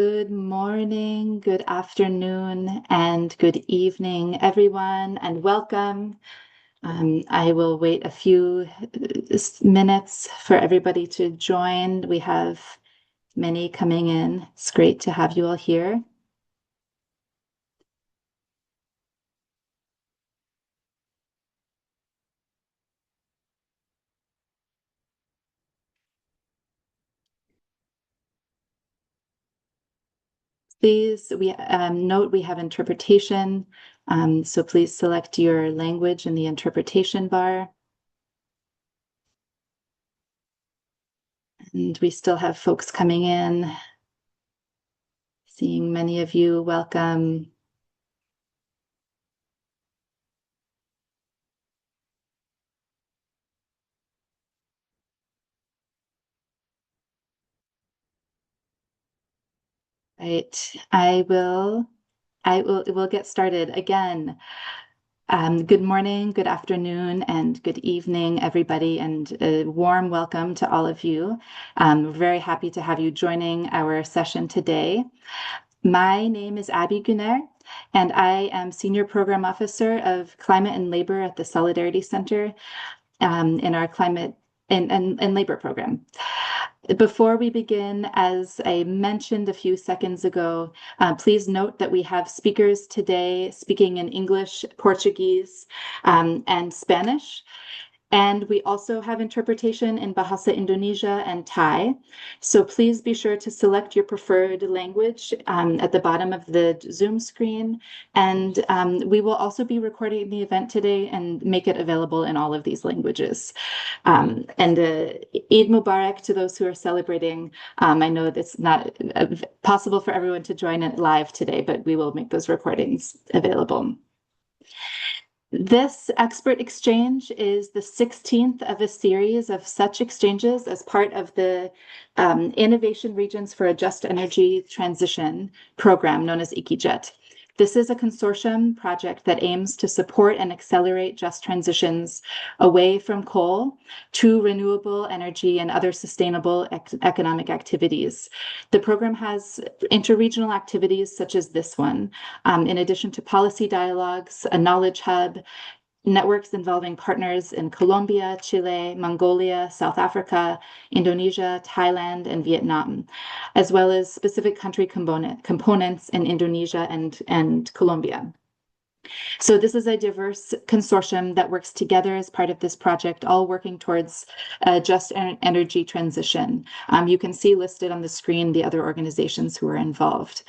Good morning, good afternoon, and good evening, everyone, and welcome. I will wait a few minutes for everybody to join. We have many coming in. It's great to have you all here. Please, we note we have interpretation, so please select your language in the interpretation bar. And we still have folks coming in. Seeing many of you, welcome. Right, we'll get started again. Good morning, good afternoon, and good evening, everybody, and a warm welcome to all of you. We're very happy to have you joining our session today. My name is Abby Gunner, and I am Senior Program Officer of Climate and Labor at the Solidarity Center in our Climate and Labor program. Before we begin, as I mentioned a few seconds ago, please note that we have speakers today speaking in English, Portuguese, and Spanish. And we also have interpretation in Bahasa Indonesia and Thai. So please be sure to select your preferred language at the bottom of the Zoom screen. And we will also be recording the event today and make it available in all of these languages. And Eid Mubarak to those who are celebrating. I know it's not possible for everyone to join it live today, but we will make those recordings available. This expert exchange is the 16th of a series of such exchanges as part of the Innovation Regions for a Just Energy Transition program known as IKI JET. This is a consortium project that aims to support and accelerate just transitions away from coal to renewable energy and other sustainable economic activities. The program has interregional activities such as this one, in addition to policy dialogues, a knowledge hub, networks involving partners in Colombia, Chile, Mongolia, South Africa, Indonesia, Thailand, and Vietnam, as well as specific country components in Indonesia and Colombia. So this is a diverse consortium that works together as part of this project, all working towards a just energy transition. You can see listed on the screen the other organizations who are involved.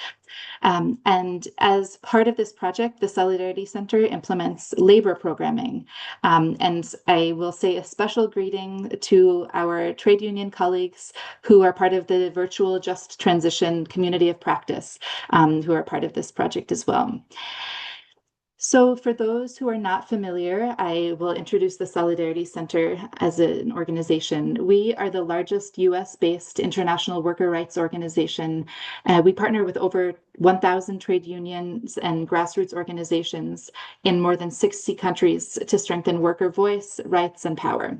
And as part of this project, the Solidarity Center implements labor programming. And I will say a special greeting to our trade union colleagues who are part of the virtual Just Transition community of practice, who are part of this project as well. So for those who are not familiar, I will introduce the Solidarity Center as an organization. We are the largest US-based international worker rights organization. We partner with over 1,000 trade unions and grassroots organizations in more than 60 countries to strengthen worker voice, rights, and power.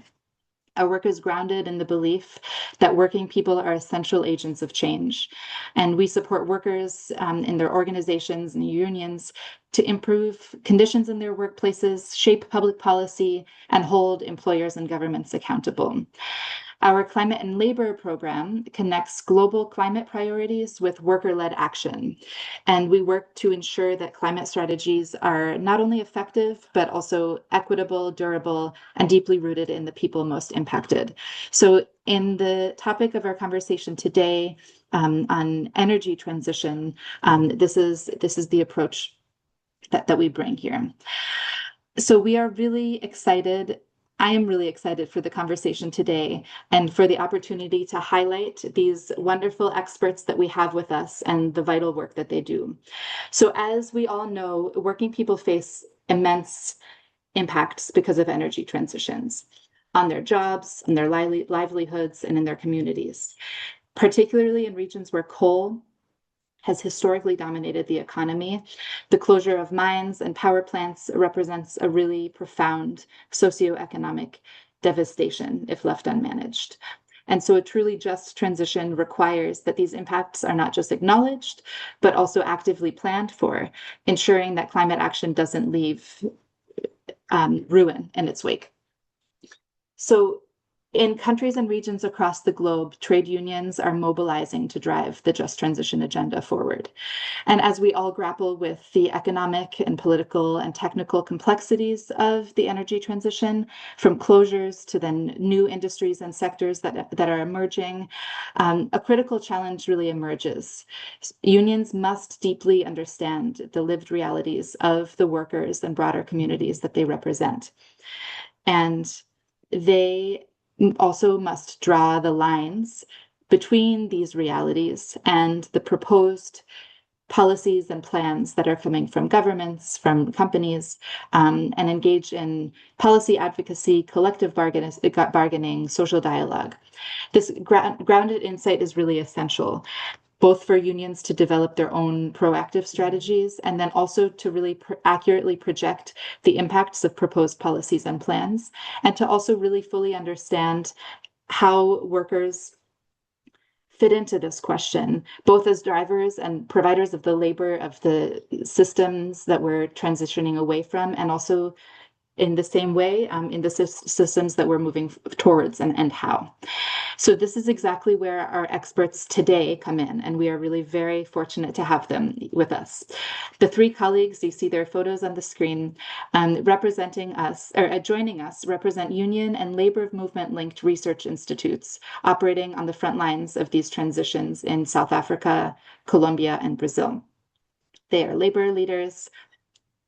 Our work is grounded in the belief that working people are essential agents of change. And we support workers in their organizations and unions to improve conditions in their workplaces, shape public policy, and hold employers and governments accountable. Our climate and labor program connects global climate priorities with worker-led action. And we work to ensure that climate strategies are not only effective, but also equitable, durable, and deeply rooted in the people most impacted. So in the topic of our conversation today on energy transition, this is the approach that we bring here. So we are really excited. I am really excited for the conversation today and for the opportunity to highlight these wonderful experts that we have with us and the vital work that they do. So as we all know, working people face immense impacts because of energy transitions on their jobs, on their livelihoods, and in their communities, particularly in regions where coal has historically dominated the economy. The closure of mines and power plants represents a really profound socioeconomic devastation if left unmanaged. And so a truly just transition requires that these impacts are not just acknowledged, but also actively planned for, ensuring that climate action doesn't leave ruin in its wake. So in countries and regions across the globe, trade unions are mobilizing to drive the just transition agenda forward. And as we all grapple with the economic and political and technical complexities of the energy transition, from closures to then new industries and sectors that are emerging, a critical challenge really emerges. Unions must deeply understand the lived realities of the workers and broader communities that they represent. And they also must draw the lines between these realities and the proposed policies and plans that are coming from governments, from companies, and engage in policy advocacy, collective bargaining, social dialogue. This grounded insight is really essential, both for unions to develop their own proactive strategies and then also to really accurately project the impacts of proposed policies and plans, and to also really fully understand how workers fit into this question, both as drivers and providers of the labor of the systems that we're transitioning away from, and also in the same way in the systems that we're moving towards and how. So this is exactly where our experts today come in, and we are really very fortunate to have them with us. The three colleagues, you see their photos on the screen, representing us, or joining us, represent union and labor movement linked research institutes operating on the front lines of these transitions in South Africa, Colombia, and Brazil. They are labor leaders,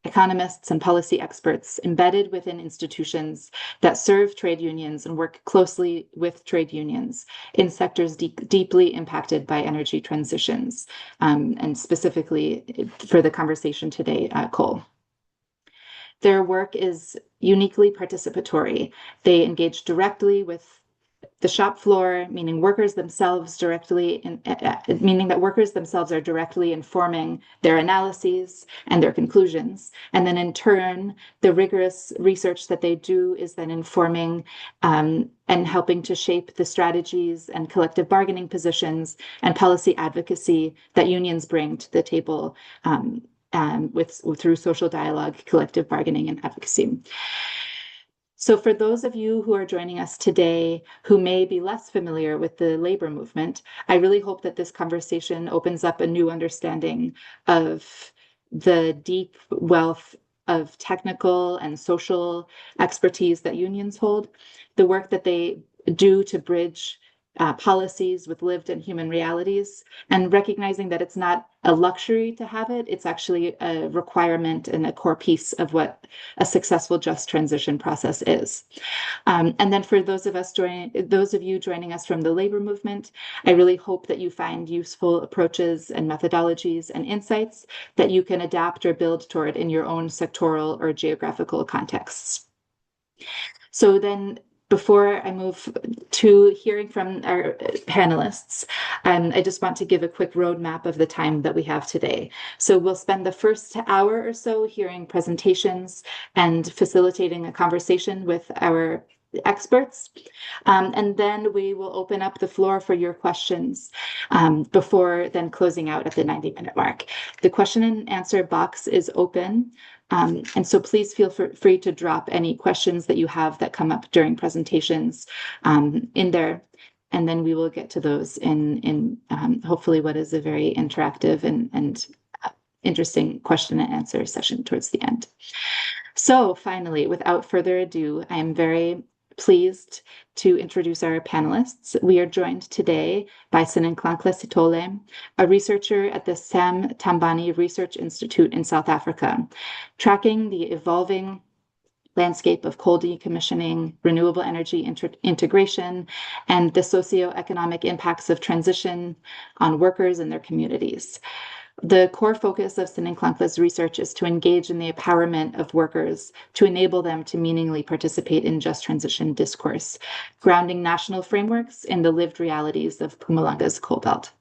economists, and policy experts embedded within institutions that serve trade unions and work closely with trade unions in sectors deeply impacted by energy transitions, and specifically for the conversation today, coal. Their work is uniquely participatory. They engage directly with the shop floor, meaning workers themselves meaning that workers themselves are directly informing their analyses and their conclusions. And then in turn, the rigorous research that they do is then informing and helping to shape the strategies and collective bargaining positions and policy advocacy that unions bring to the table through social dialogue, collective bargaining, and advocacy. So for those of you who are joining us today who may be less familiar with the labor movement, I really hope that this conversation opens up a new understanding of the deep wealth of technical and social expertise that unions hold, the work that they do to bridge policies with lived and human realities, and recognizing that it's not a luxury to have it, it's actually a requirement and a core piece of what a successful just transition process is. And then for those of you joining us from the labor movement, I really hope that you find useful approaches and methodologies and insights that you can adapt or build toward in your own sectoral or geographical contexts. So then, before I move to hearing from our panelists, I just want to give a quick roadmap of the time that we have today. So we'll spend the first hour or so hearing presentations and facilitating a conversation with our experts. And then we will open up the floor for your questions before then closing out at the 90-minute mark. The question and answer box is open. And so please feel free to drop any questions that you have that come up during presentations in there. And then we will get to those in hopefully what is a very interactive and interesting question and answer session towards the end. So finally, without further ado, I am very pleased to introduce our panelists. We are joined today by Sininkwankla Sithole, a researcher at the Sam Tambani Research Institute in South Africa, tracking the evolving landscape of coal decommissioning, renewable energy integration, and the socioeconomic impacts of transition on workers and their communities. The core focus of Sininkwankla's research is to engage in the empowerment of workers to enable them to meaningfully participate in just transition discourse, grounding national frameworks in the lived realities of Mpumalanga's coal belt.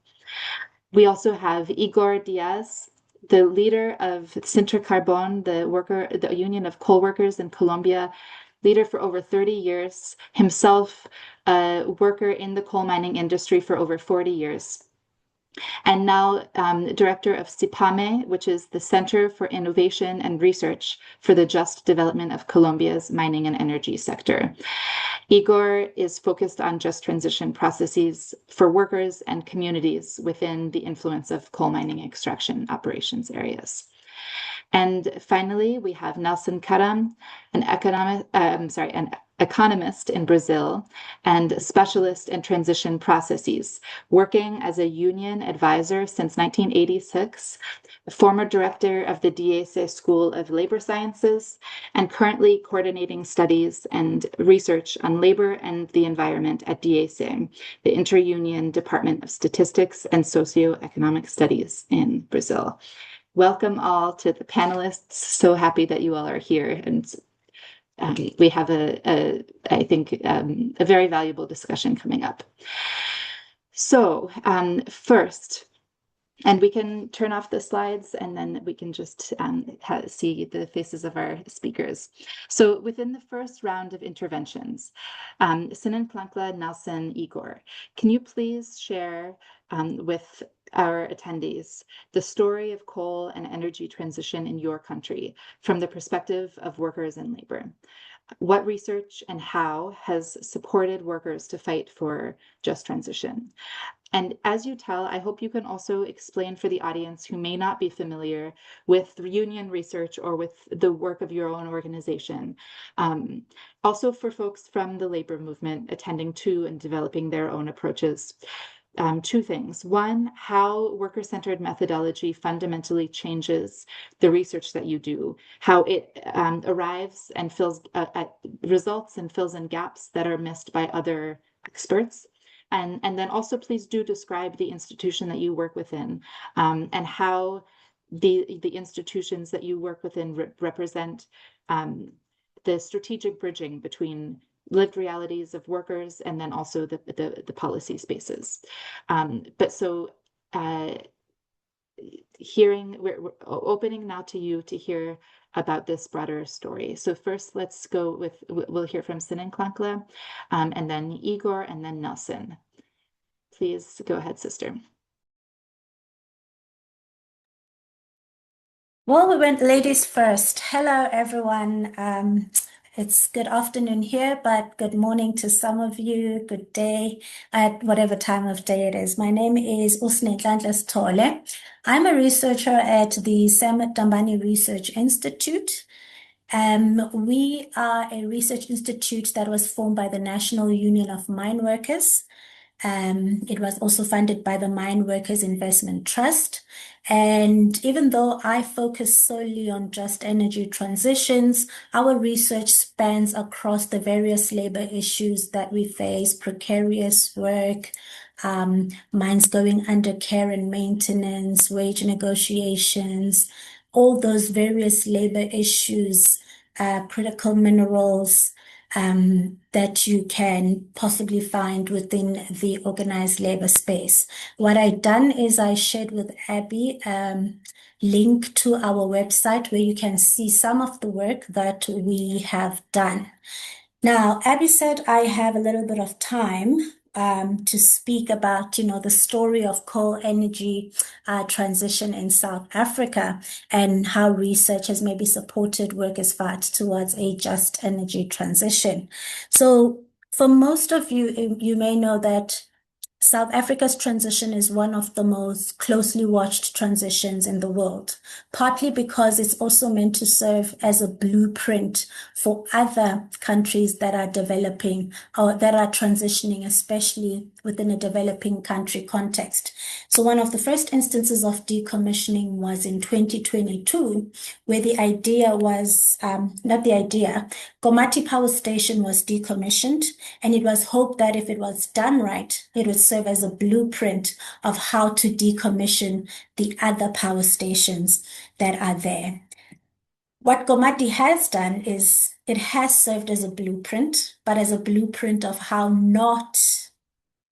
We also have Igor Diaz, the leader of Sintercarbon, the union of coal workers in Colombia, leader for over 30 years, himself a worker in the coal mining industry for over 40 years, and now director of CIPAME, which is the Center for Innovation and Research for the Just Development of Colombia's mining and energy sector. Igor is focused on just transition processes for workers and communities within the influence of coal mining extraction operations areas. And finally, we have Nelson Karam, an economist in Brazil and specialist in transition processes, working as a union advisor since 1986, former director of the DIESE School of Labor Sciences, and currently coordinating studies and research on labor and the environment at DIESE, the Inter-Union Department of Statistics and Socioeconomic Studies in Brazil. Welcome all to the panelists. So happy that you all are here, and we have I think, a very valuable discussion coming up. So first, and we can turn off the slides and then we can just see the faces of our speakers. So within the first round of interventions, Sinan Plankla, Nelson, Igor, can you please share with our attendees the story of coal and energy transition in your country from the perspective of workers and labor? What research and how has supported workers to fight for just transition? And as you tell, I hope you can also explain for the audience who may not be familiar with union research or with the work of your own organization. Also for folks from the labor movement attending to and developing their own approaches. Two things. One, how worker-centered methodology fundamentally changes the research that you do, how it arrives and results and fills in gaps that are missed by other experts. And then also please do describe the institution that you work within, and how the institutions that you work within represent the strategic bridging between lived realities of workers and then also the policy spaces. We're opening now to you to hear about this broader story. So first, let's go with, we'll hear from Sinan Klankla, and then Igor, and then Nelson. Please go ahead, sister. Well, we went ladies first. Hello, everyone. It's good afternoon here, but good morning to some of you. Good day at whatever time of day it is. My name is Usnenhlanhla Sithole. I'm a researcher at the Sam Dambani Research Institute. We are a research institute that was formed by the National Union of Mine Workers. It was also funded by the Mine Workers Investment Trust. And even though I focus solely on just energy transitions, our research spans across the various labor issues that we face: precarious work, mines going under care and maintenance, wage negotiations, all those various labor issues, critical minerals, that you can possibly find within the organized labor space. What I've done is I shared with Abby link to our website where you can see some of the work that we have done. Now, Abby said I have a little bit of time to speak about, the story of coal energy transition in South Africa and how research has maybe supported workers' fight towards a just energy transition. So for most of you, you may know that South Africa's transition is one of the most closely watched transitions in the world, partly because it's also meant to serve as a blueprint for other countries that are developing or that are transitioning, especially within a developing country context. So one of the first instances of decommissioning was in 2022, where the idea was, Komati Power Station was decommissioned, and it was hoped that if it was done right, it would serve as a blueprint of how to decommission the other power stations that are there. What Komati has done is it has served as a blueprint, but as a blueprint of how not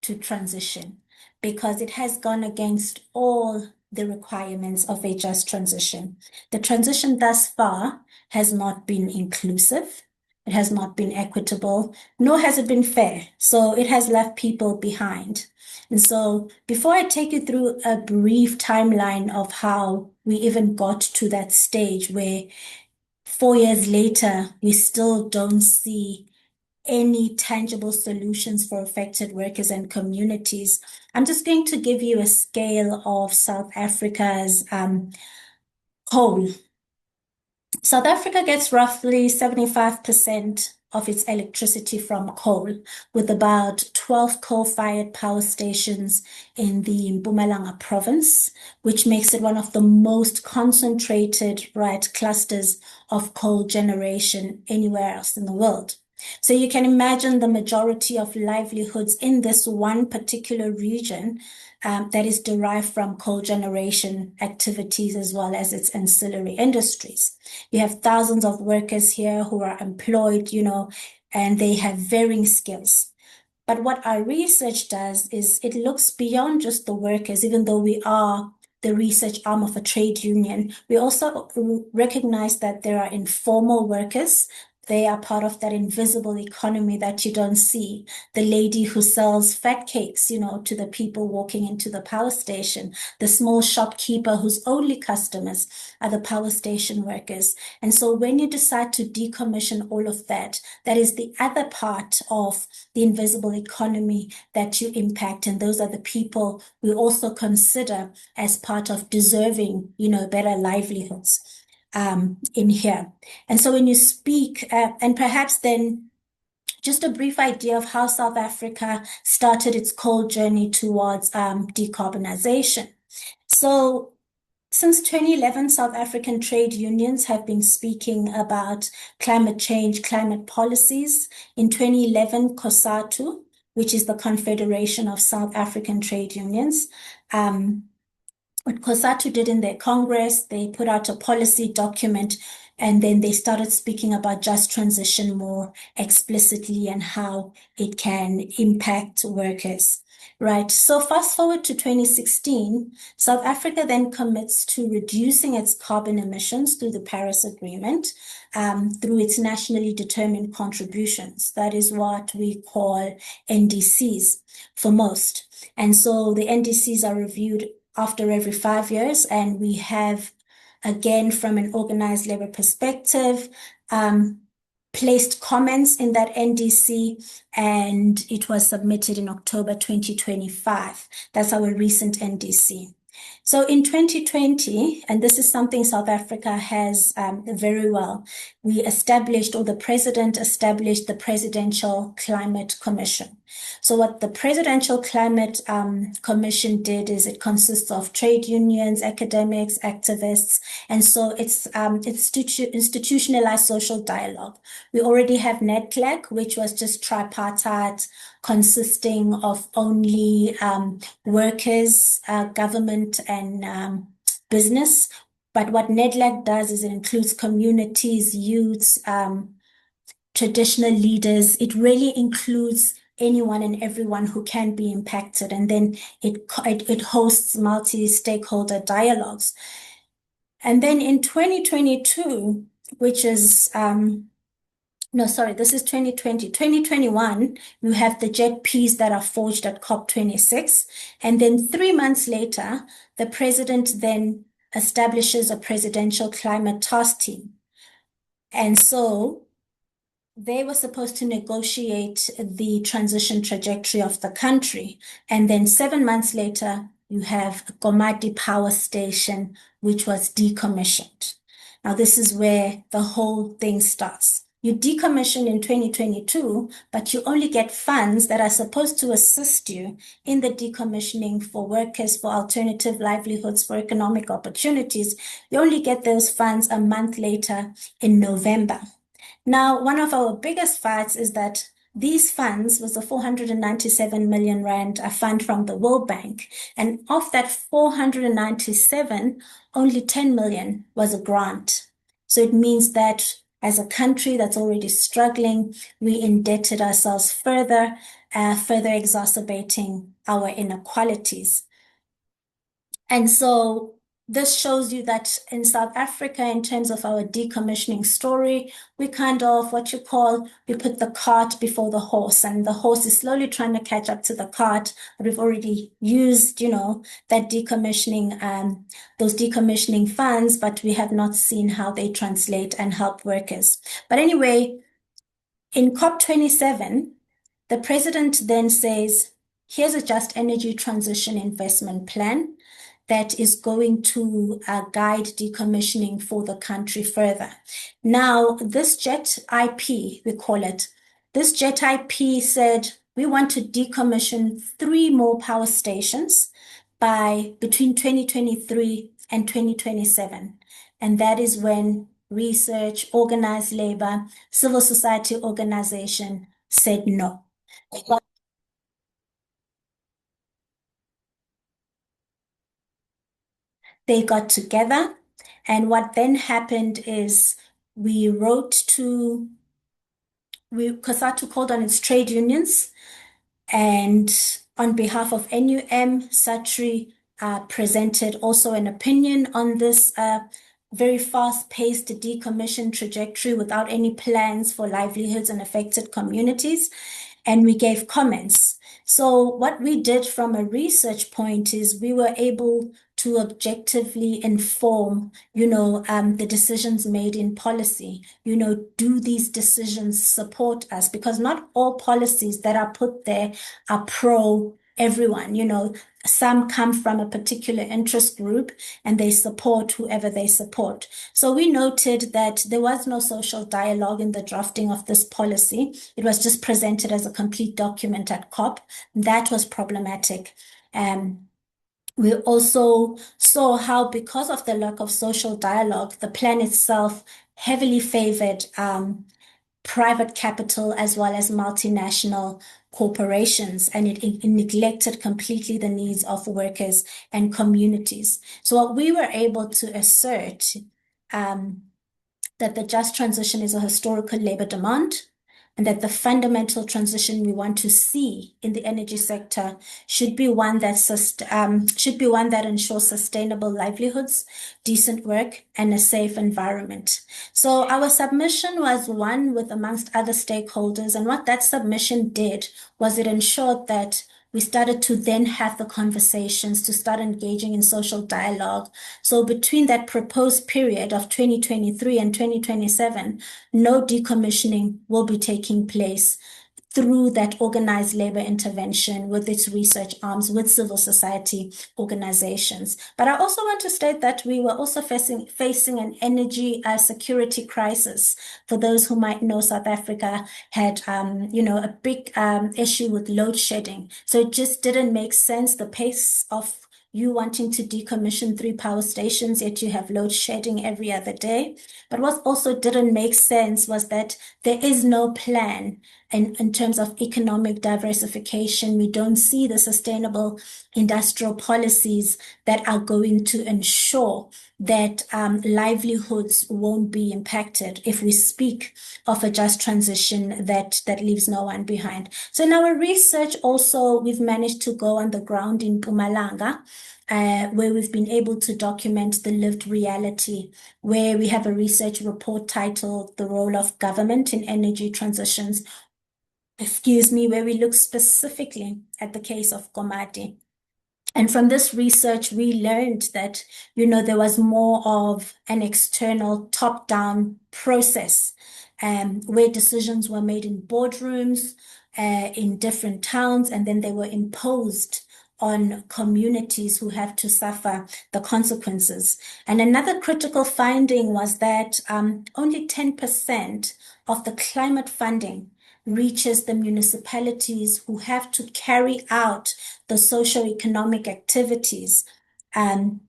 to transition, because it has gone against all the requirements of a just transition. The transition thus far has not been inclusive. It has not been equitable, nor has it been fair. So it has left people behind. And so before I take you through a brief timeline of how we even got to that stage where 4 years later, we still don't see any tangible solutions for affected workers and communities, I'm just going to give you a scale of South Africa's coal. South Africa gets roughly 75% of its electricity from coal, with about 12 coal-fired power stations in the Mpumalanga province, which makes it one of the most concentrated, right, clusters of coal generation anywhere else in the world. So you can imagine the majority of livelihoods in this one particular region that is derived from coal generation activities as well as its ancillary industries. You have thousands of workers here who are employed, and they have varying skills. But what our research does is it looks beyond just the workers, even though we are the research arm of a trade union. We also recognize that there are informal workers. They are part of that invisible economy that you don't see. The lady who sells fat cakes, to the people walking into the power station, the small shopkeeper whose only customers are the power station workers. And so when you decide to decommission all of that, that is the other part of the invisible economy that you impact. And those are the people we also consider as part of deserving, better livelihoods in here. And so when you speak, and perhaps then just a brief idea of how South Africa started its coal journey towards decarbonization. So since 2011, South African trade unions have been speaking about climate change, climate policies. In 2011, COSATU, which is the Confederation of South African Trade Unions, what COSATU did in their Congress, they put out a policy document, and then they started speaking about just transition more explicitly and how it can impact workers. Right. So fast forward to 2016, South Africa then commits to reducing its carbon emissions through the Paris Agreement, through its nationally determined contributions. That is what we call NDCs for most. And so the NDCs are reviewed after every 5 years, and we have, again, from an organized labor perspective, placed comments in that NDC, and it was submitted in October 2025. That's our recent NDC. So in 2020, and this is something South Africa has very well, we established, or the president established, the Presidential Climate Commission. So what the Presidential Climate Commission did is it consists of trade unions, academics, activists, and so it's institutionalized social dialogue. We already have NEDCLAC, which was just tripartite, consisting of only workers, government, and business. But what NEDLAC does is it includes communities, youths, traditional leaders. It really includes anyone and everyone who can be impacted. And then it hosts multi-stakeholder dialogues. And then in 2022, which is, no, sorry, this is 2020. 2021, you have the JET Ps that are forged at COP26. And then 3 months later, the president then establishes a presidential climate task team. And so they were supposed to negotiate the transition trajectory of the country. And then 7 months later, you have Komati Power Station, which was decommissioned. Now, this is where the whole thing starts. You decommission in 2022, but you only get funds that are supposed to assist you in the decommissioning for workers, for alternative livelihoods, for economic opportunities. You only get those funds a month later in November. Now, one of our biggest fights is that these funds was a 497 million rand, a fund from the World Bank. And of that 497, only 10 million was a grant. So it means that as a country that's already struggling, we indebted ourselves further, further exacerbating our inequalities. And so this shows you that in South Africa, in terms of our decommissioning story, we kind of we put the cart before the horse, and the horse is slowly trying to catch up to the cart. But we've already used, that those decommissioning funds, but we have not seen how they translate and help workers. But anyway, in COP27, the president then says, here's a just energy transition investment plan that is going to guide decommissioning for the country further. Now, this JET IP, we call it, this JET IP said we want to decommission 3 more power stations between 2023 and 2027. And that is when research, organized labor, civil society organization said no. They got together, and what then happened is we COSATU called on its trade unions, and on behalf of NUM, SATRI presented also an opinion on this very fast-paced decommission trajectory without any plans for livelihoods and affected communities, and we gave comments. So what we did from a research point is we were able to objectively inform, the decisions made in policy. Do these decisions support us? Because not all policies that are put there are pro everyone. Some come from a particular interest group and they support whoever they support. So we noted that there was no social dialogue in the drafting of this policy. It was just presented as a complete document at COP. That was problematic. We also saw how, because of the lack of social dialogue, the plan itself heavily favored private capital as well as multinational corporations, and it neglected completely the needs of workers and communities. So what we were able to assert that the just transition is a historical labor demand, and that the fundamental transition we want to see in the energy sector should be one that ensures sustainable livelihoods, decent work, and a safe environment. So our submission was one with amongst other stakeholders, and what that submission did was it ensured that we started to then have the conversations, to start engaging in social dialogue. So between that proposed period of 2023 and 2027, no decommissioning will be taking place through that organized labor intervention with its research arms, with civil society organizations. But I also want to state that we were also facing an energy security crisis. For those who might know, South Africa had, a big issue with load shedding. So it just didn't make sense, the pace of you wanting to decommission 3 power stations, yet you have load shedding every other day. But what also didn't make sense was that there is no plan in terms of economic diversification. We don't see the sustainable industrial policies that are going to ensure that livelihoods won't be impacted if we speak of a just transition that leaves no one behind. So in our research also, we've managed to go on the ground in Mpumalanga, where we've been able to document the lived reality, where we have a research report titled The Role of Government in Energy Transitions, where we look specifically at the case of Komati. And from this research, we learned that, there was more of an external top-down process, where decisions were made in boardrooms, in different towns, and then they were imposed on communities who have to suffer the consequences. And another critical finding was that only 10% of the climate funding reaches the municipalities who have to carry out the socio-economic activities, who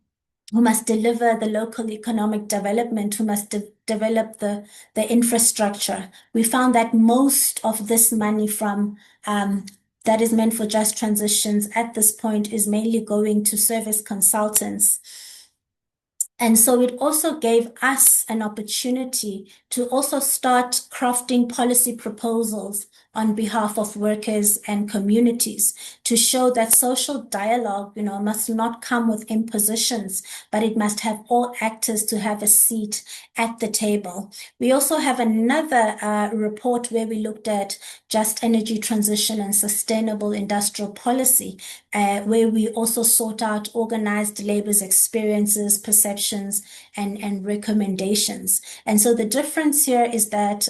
must deliver the local economic development, who must develop the infrastructure. We found that most of this money from that is meant for just transitions at this point is mainly going to service consultants. And so it also gave us an opportunity to also start crafting policy proposals on behalf of workers and communities to show that social dialogue, must not come with impositions, but it must have all actors to have a seat at the table. We also have another report where we looked at just energy transition and sustainable industrial policy, where we also sought out organized labor's experiences, perceptions, and recommendations. And so the difference here is that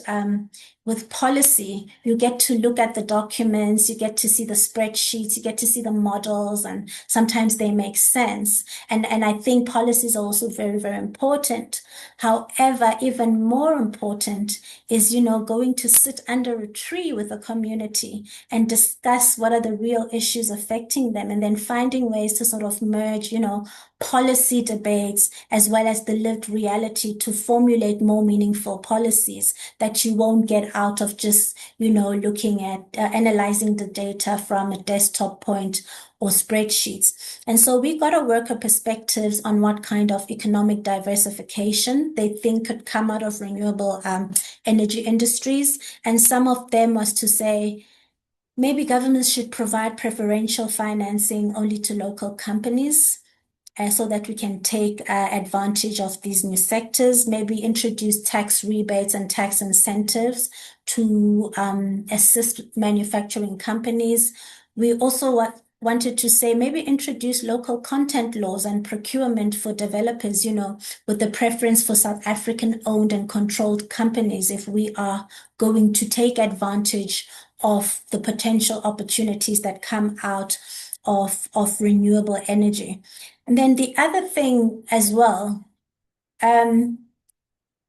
with policy, you get to look at the documents, you get to see the spreadsheets, you get to see the models, and sometimes they make sense. And I think policy is also very, very important. However, even more important is, going to sit under a tree with a community and discuss what are the real issues affecting them, and then finding ways to sort of merge, policy debates as well as the lived reality to formulate more meaningful policies that you won't get out of just, looking at analyzing the data from a desktop point or spreadsheets. And so we got our worker perspectives on what kind of economic diversification they think could come out of renewable energy industries. And some of them was to say, maybe governments should provide preferential financing only to local companies, so that we can take advantage of these new sectors, maybe introduce tax rebates and tax incentives to assist manufacturing companies. We also wanted to say maybe introduce local content laws and procurement for developers, with the preference for South African owned and controlled companies if we are going to take advantage of the potential opportunities that come out of renewable energy. And then the other thing as well, the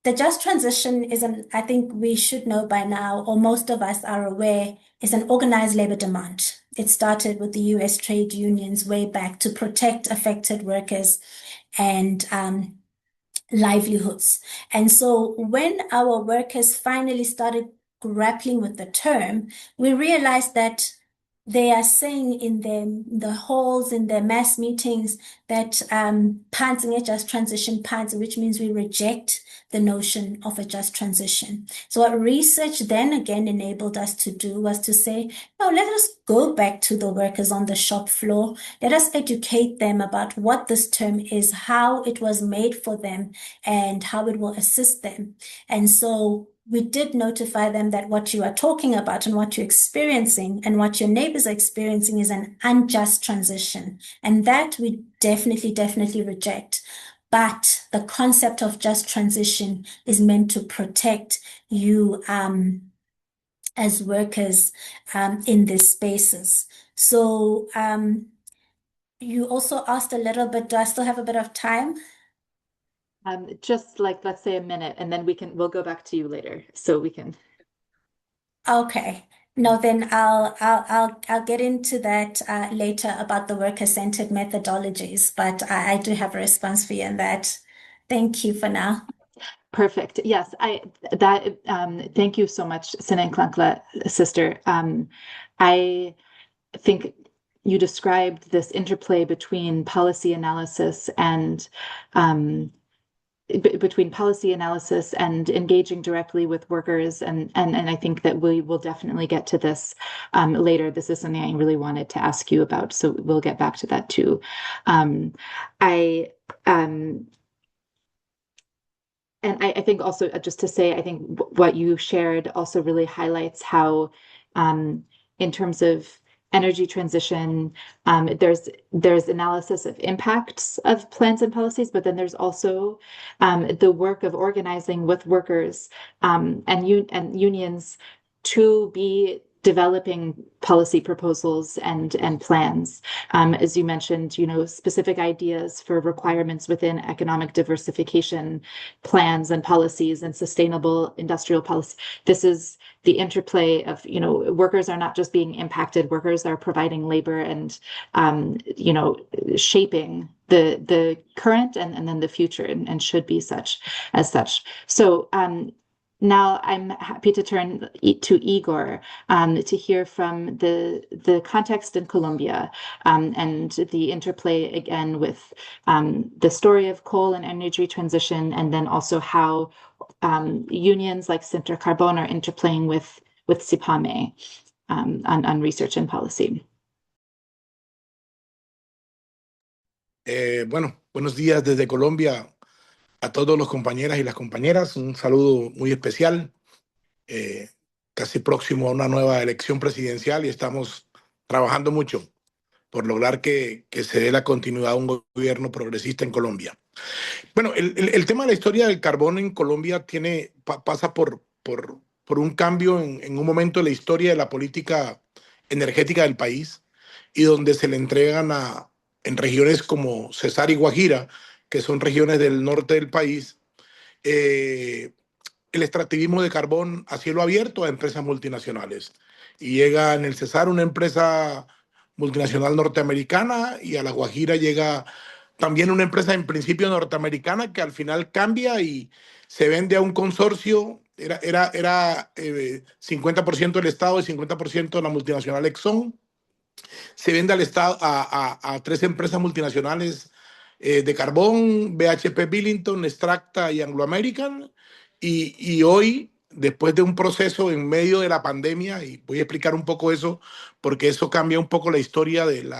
just transition I think we should know by now, or most of us are aware, is an organized labor demand. It started with the US trade unions way back to protect affected workers and livelihoods. And so when our workers finally started grappling with the term, we realized that they are saying in the halls, in their mass meetings, that pantsing a just transition pants, which means we reject the notion of a just transition. So what research then again enabled us to do was to say, no, let us go back to the workers on the shop floor. Let us educate them about what this term is, how it was made for them, and how it will assist them. And so we did notify them that what you are talking about and what you're experiencing and what your neighbors are experiencing is an unjust transition. And that we definitely reject. But the concept of just transition is meant to protect you as workers in these spaces. So you also asked a little bit, do I still have a bit of time? Just like, let's say a minute, and then we'll go back to you later so we can. Okay. No, then I'll get into that later about the worker-centered methodologies, but I do have a response for you on that. Thank you for now. Perfect. Yes, thank you so much, Sinan Klankla, sister. I think you described this interplay between policy analysis and engaging directly with workers, and I think that we will definitely get to this later. This is something I really wanted to ask you about, so we'll get back to that too. I think also, just to say, I think what you shared also really highlights how, in terms of energy transition, there's analysis of impacts of plans and policies, but then there's also the work of organizing with workers and unions to be developing policy proposals and plans. As you mentioned, specific ideas for requirements within economic diversification plans and policies and sustainable industrial policy. This is the interplay of, workers are not just being impacted, workers are providing labor and, shaping the current and then the future, and should be such. So now I'm happy to turn to Igor to hear from the context in Colombia and the interplay again with the story of coal and energy transition, and then also how unions like Sinter Carbon are interplaying with with CIPAME on research and policy. Bueno, buenos días desde Colombia a todos los compañeras y las compañeras. Un saludo muy especial, casi próximo a una nueva elección presidencial y estamos trabajando mucho por lograr que se dé la continuidad a un gobierno progresista en Colombia. Bueno, el tema de la historia del carbón en Colombia pasa por un cambio en un momento de la historia de la política energética del país y donde se le entregan en regiones como Cesar y Guajira, que son regiones del norte del país, eh, el extractivismo de carbón a cielo abierto a empresas multinacionales. Y llega en el Cesar una empresa multinacional norteamericana y a la Guajira llega también una empresa en principio norteamericana que al final cambia y se vende a un consorcio. Era 50% el Estado y 50% la multinacional Exxon. Se vende al Estado a tres empresas multinacionales de carbón: BHP Billington, Extracta y Anglo American. Y hoy, después de un proceso en medio de la pandemia, y voy a explicar un poco eso, porque eso cambia un poco la historia del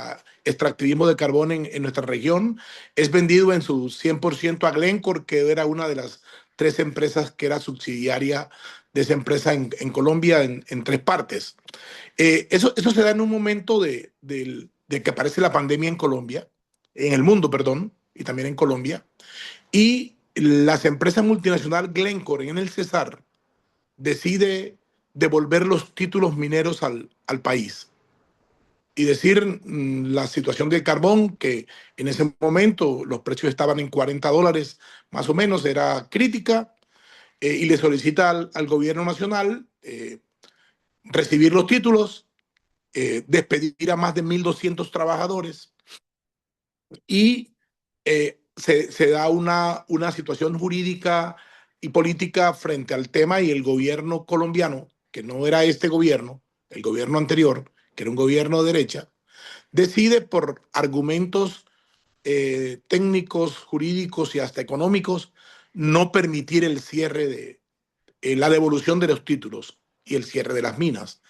extractivismo de carbón en nuestra región, es vendido en su 100% a Glencore, que era una de las tres empresas que era subsidiaria de esa empresa en Colombia en tres partes. Eso se da en un momento de que aparece la pandemia en Colombia, en el mundo, perdón, y también en Colombia. Y las empresas multinacionales Glencore en el Cesar decide devolver los títulos mineros al país y decir la situación del carbón, que en ese momento los precios estaban en $40 más o menos, era crítica, y le solicita al gobierno nacional recibir los títulos, despedir a más de 1.200 trabajadores y se da una situación jurídica y política frente al tema, y el gobierno colombiano, que no era este gobierno, el gobierno anterior, que era un gobierno de derecha, decide por argumentos técnicos, jurídicos y hasta económicos no permitir el cierre de la devolución de los títulos y el cierre de las minas.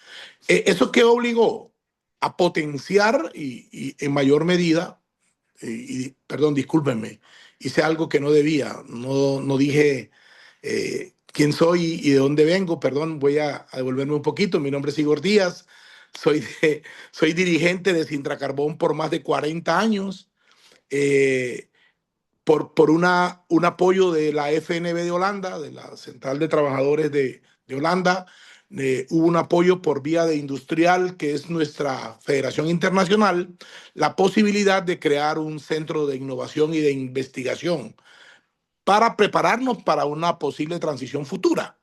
¿Eso qué obligó? A potenciar y en mayor medida, perdón, discúlpenme, hice algo que no debía, no dije quién soy y de dónde vengo, perdón, voy a devolverme un poquito. Mi nombre es Igor Díaz, soy dirigente de Sintracarbón por más de 40 años, eh, por un apoyo de la FNB de Holanda, de la Central de Trabajadores de Holanda. Hubo un apoyo por vía de Industrial, que es nuestra federación internacional, la posibilidad de crear un centro de innovación y de investigación para prepararnos para una posible transición futura.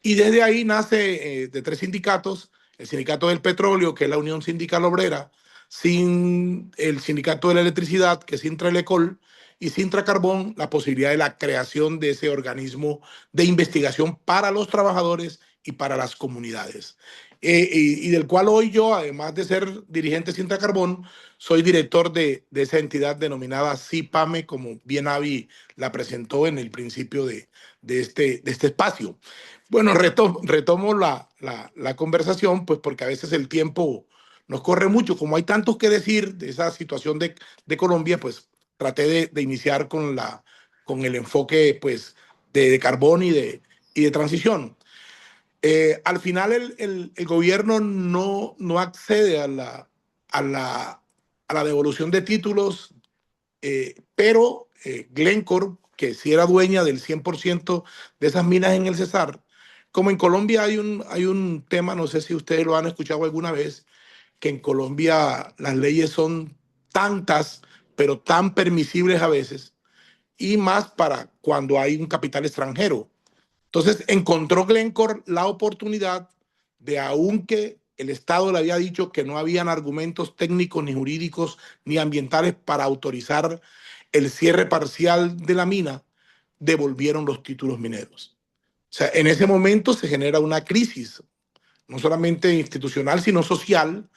Y desde ahí nace de tres sindicatos: el Sindicato del Petróleo, que es la Unión Sindical Obrera, sin el Sindicato de la Electricidad, que es Sintraelecol, y Sintracarbón, la posibilidad de la creación de ese organismo de investigación para los trabajadores y para las comunidades. Y del cual hoy yo, además de ser dirigente de Sintracarbón, soy director de esa entidad denominada CIPAME, como bien Avi la presentó en el principio de este espacio. Bueno, retomo la conversación, pues porque a veces el tiempo nos corre mucho. Como hay tantos que decir de esa situación de Colombia, pues traté de iniciar con el enfoque, pues, de carbón y de transición. Al final el gobierno no accede a la devolución de títulos, pero Glencore, que sí era dueña del 100% de esas minas en el Cesar. Como en Colombia hay un tema, no sé si ustedes lo han escuchado alguna vez, que en Colombia las leyes son tantas, pero tan permisibles a veces, y más para cuando hay un capital extranjero. Entonces encontró Glencore la oportunidad de, aunque el Estado le había dicho que no habían argumentos técnicos ni jurídicos ni ambientales para autorizar el cierre parcial de la mina, devolvieron los títulos mineros. O sea, en ese momento se genera una crisis, no solamente institucional, sino social,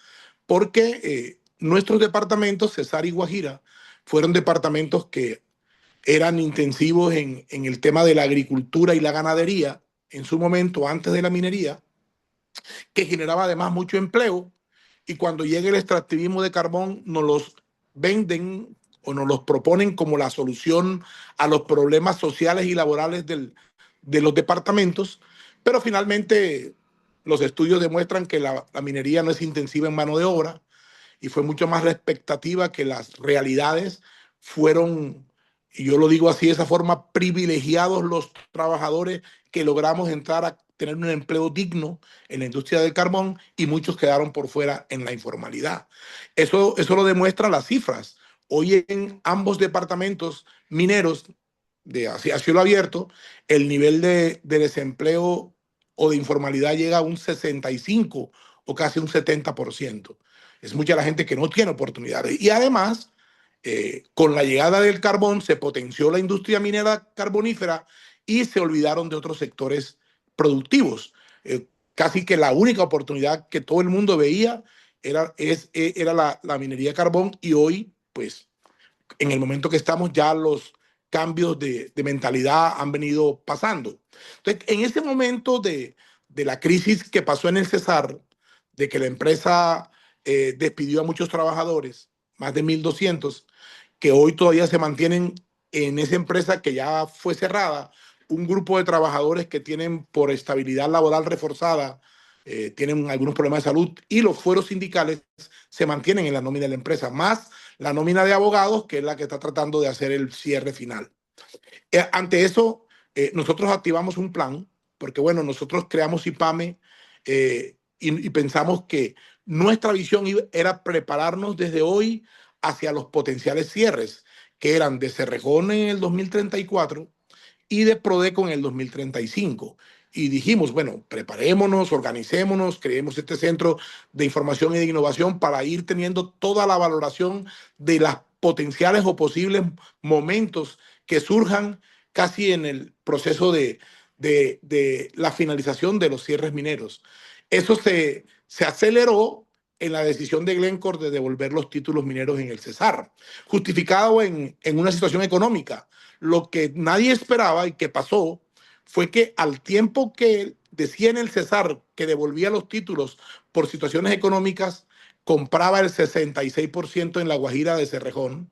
porque nuestros departamentos, Cesar y Guajira, fueron departamentos que eran intensivos en el tema de la agricultura y la ganadería en su momento, antes de la minería, que generaba además mucho empleo, y cuando llega el extractivismo de carbón nos los venden o nos los proponen como la solución a los problemas sociales y laborales de los departamentos, pero finalmente los estudios demuestran que la minería no es intensiva en mano de obra, y fue mucho más la expectativa que las realidades. Fueron, y yo lo digo así de esa forma, privilegiados los trabajadores que logramos entrar a tener un empleo digno en la industria del carbón, y muchos quedaron por fuera en la informalidad. Eso lo demuestran las cifras. Hoy en ambos departamentos mineros a cielo abierto, el nivel de desempleo o de informalidad llega a un 65 o casi un 70%. Es mucha la gente que no tiene oportunidades. Y además, con la llegada del carbón se potenció la industria minera carbonífera y se olvidaron de otros sectores productivos. Casi que la única oportunidad que todo el mundo veía era la minería de carbón, y hoy, pues, en el momento que estamos, ya los cambios de mentalidad han venido pasando. Entonces, en ese momento de la crisis que pasó en el Cesar, de que la empresa despidió a muchos trabajadores, más de 1.200, que hoy todavía se mantienen en esa empresa que ya fue cerrada, un grupo de trabajadores que tienen por estabilidad laboral reforzada, tienen algunos problemas de salud, y los fueros sindicales se mantienen en la nómina de la empresa, más la nómina de abogados, que es la que está tratando de hacer el cierre final. Ante eso, nosotros activamos un plan, porque bueno, nosotros creamos IPAME, y pensamos que nuestra visión era prepararnos desde hoy hacia los potenciales cierres, que eran de Cerrejón en el 2034 y de Prodeco en el 2035. Y dijimos, bueno, preparémonos, organicémonos, creemos este centro de información y de innovación para ir teniendo toda la valoración de las potenciales o posibles momentos que surjan casi en el proceso de la finalización de los cierres mineros. Eso se aceleró en la decisión de Glencore de devolver los títulos mineros en el Cesar, justificado en una situación económica. Lo que nadie esperaba y que pasó fue que al tiempo que decía en el Cesar que devolvía los títulos por situaciones económicas, compraba el 66% en la Guajira de Cerrejón,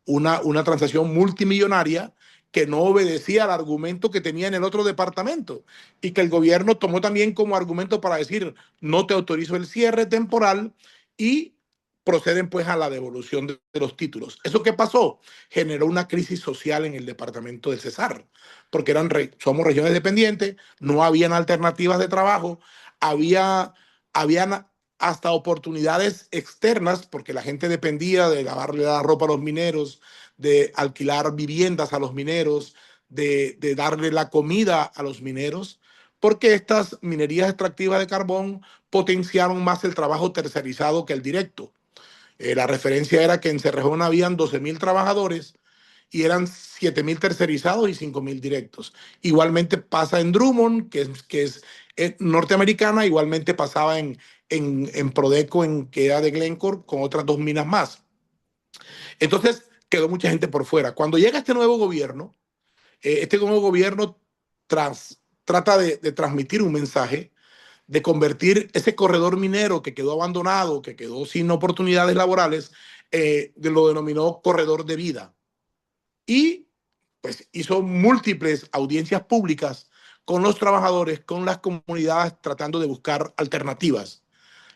una transacción multimillonaria que no obedecía al argumento que tenía en el otro departamento, y que el gobierno tomó también como argumento para decir: no te autorizo el cierre temporal, y proceden pues a la devolución de los títulos. ¿Eso qué pasó? Generó una crisis social en el departamento del Cesar, porque somos regiones dependientes, no habían alternativas de trabajo, habían hasta oportunidades externas, porque la gente dependía de lavarle la ropa a los mineros, de alquilar viviendas a los mineros, de darle la comida a los mineros, porque estas minerías extractivas de carbón potenciaron más el trabajo tercerizado que el directo. La referencia era que en Cerrejón habían 12.000 trabajadores y eran 7.000 tercerizados y 5.000 directos. Igualmente pasa en Drummond, que es norteamericana, igualmente pasaba en Prodeco, que era de Glencore, con otras 2 minas más. Entonces quedó mucha gente por fuera. Cuando llega este nuevo gobierno trata de transmitir un mensaje, de convertir ese corredor minero que quedó abandonado, que quedó sin oportunidades laborales, lo denominó corredor de vida. Y pues hizo múltiples audiencias públicas con los trabajadores, con las comunidades, tratando de buscar alternativas.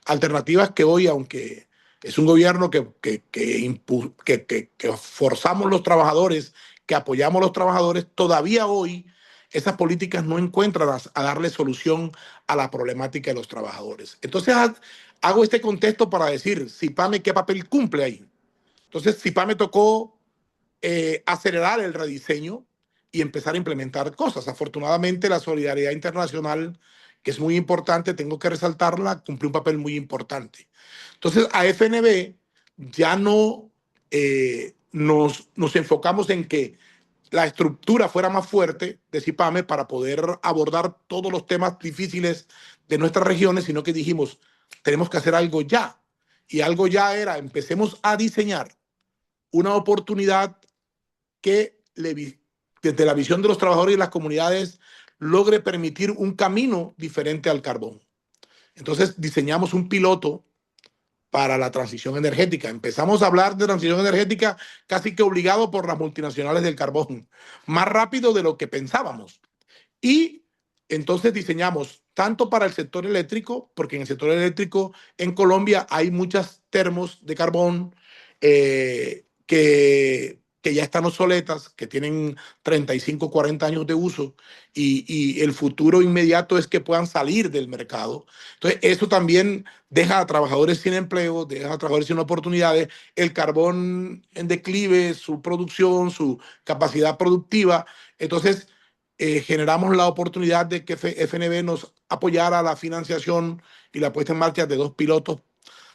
Alternativas que hoy, aunque es un gobierno que forzamos los trabajadores, que apoyamos a los trabajadores, todavía hoy esas políticas no encuentran a darle solución a la problemática de los trabajadores. Entonces hago este contexto para decir, CIPAME, ¿qué papel cumple ahí? Entonces CIPAME tocó acelerar el rediseño y empezar a implementar cosas. Afortunadamente, la solidaridad internacional, que es muy importante, tengo que resaltarla, cumplió un papel muy importante. Entonces, a FNB ya no nos enfocamos en que la estructura fuera más fuerte de CIPAME para poder abordar todos los temas difíciles de nuestras regiones, sino que dijimos, tenemos que hacer algo ya. Y algo ya era, empecemos a diseñar una oportunidad que desde la visión de los trabajadores y las comunidades logre permitir un camino diferente al carbón. Entonces diseñamos un piloto para la transición energética. Empezamos a hablar de transición energética casi que obligado por las multinacionales del carbón, más rápido de lo que pensábamos. Y entonces diseñamos tanto para el sector eléctrico, porque en el sector eléctrico en Colombia hay muchas termos de carbón que ya están obsoletas, que tienen 35, 40 años de uso y el futuro inmediato es que puedan salir del mercado. Entonces, eso también deja a trabajadores sin empleo, deja a trabajadores sin oportunidades, el carbón en declive, su producción, su capacidad productiva. Entonces, generamos la oportunidad de que FNB nos apoyara la financiación y la puesta en marcha de 2 pilotos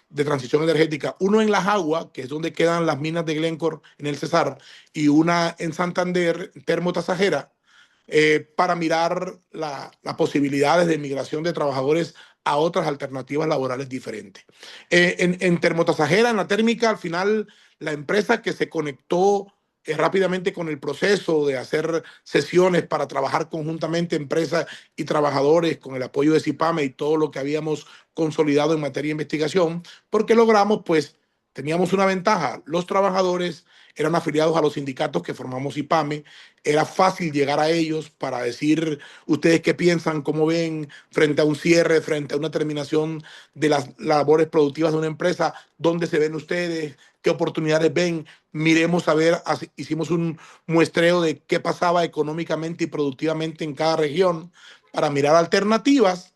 de transición energética, uno en La Jagua, que es donde quedan las minas de Glencore en el Cesar, y una en Santander, termotasajera, para mirar las posibilidades de migración de trabajadores a otras alternativas laborales diferentes. En termotasajera, en la térmica, al final, la empresa que se conectó rápidamente con el proceso de hacer sesiones para trabajar conjuntamente empresas y trabajadores con el apoyo de CIPAME y todo lo que habíamos consolidado en materia de investigación, porque logramos, pues, teníamos una ventaja. Los trabajadores eran afiliados a los sindicatos que formamos IPAME, era fácil llegar a ellos para decir ustedes qué piensan, cómo ven frente a un cierre, frente a una terminación de las labores productivas de una empresa, dónde se ven ustedes, qué oportunidades ven, miremos a ver, hicimos un muestreo de qué pasaba económicamente y productivamente en cada región para mirar alternativas.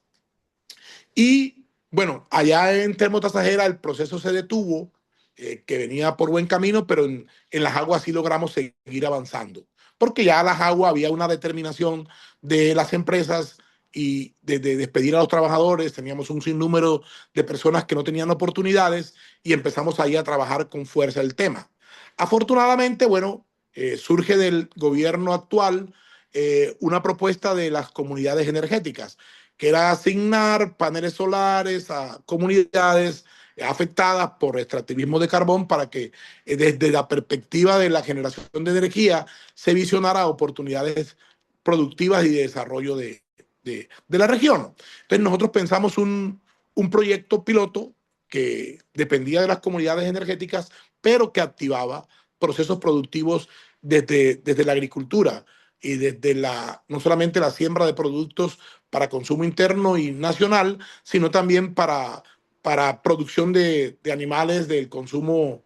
Y bueno, allá en Termotasajera el proceso se detuvo, que venía por buen camino, pero en Las Aguas sí logramos seguir avanzando, porque ya en Las Aguas había una determinación de las empresas y de despedir a los trabajadores, teníamos un sinnúmero de personas que no tenían oportunidades y empezamos ahí a trabajar con fuerza el tema. Afortunadamente, bueno, surge del gobierno actual una propuesta de las comunidades energéticas que era asignar paneles solares a comunidades afectadas por extractivismo de carbón para que desde la perspectiva de la generación de energía se visionara oportunidades productivas y de desarrollo de la región. Entonces nosotros pensamos un proyecto piloto que dependía de las comunidades energéticas, pero que activaba procesos productivos desde la agricultura y desde no solamente la siembra de productos para consumo interno y nacional, sino también para producción de animales del consumo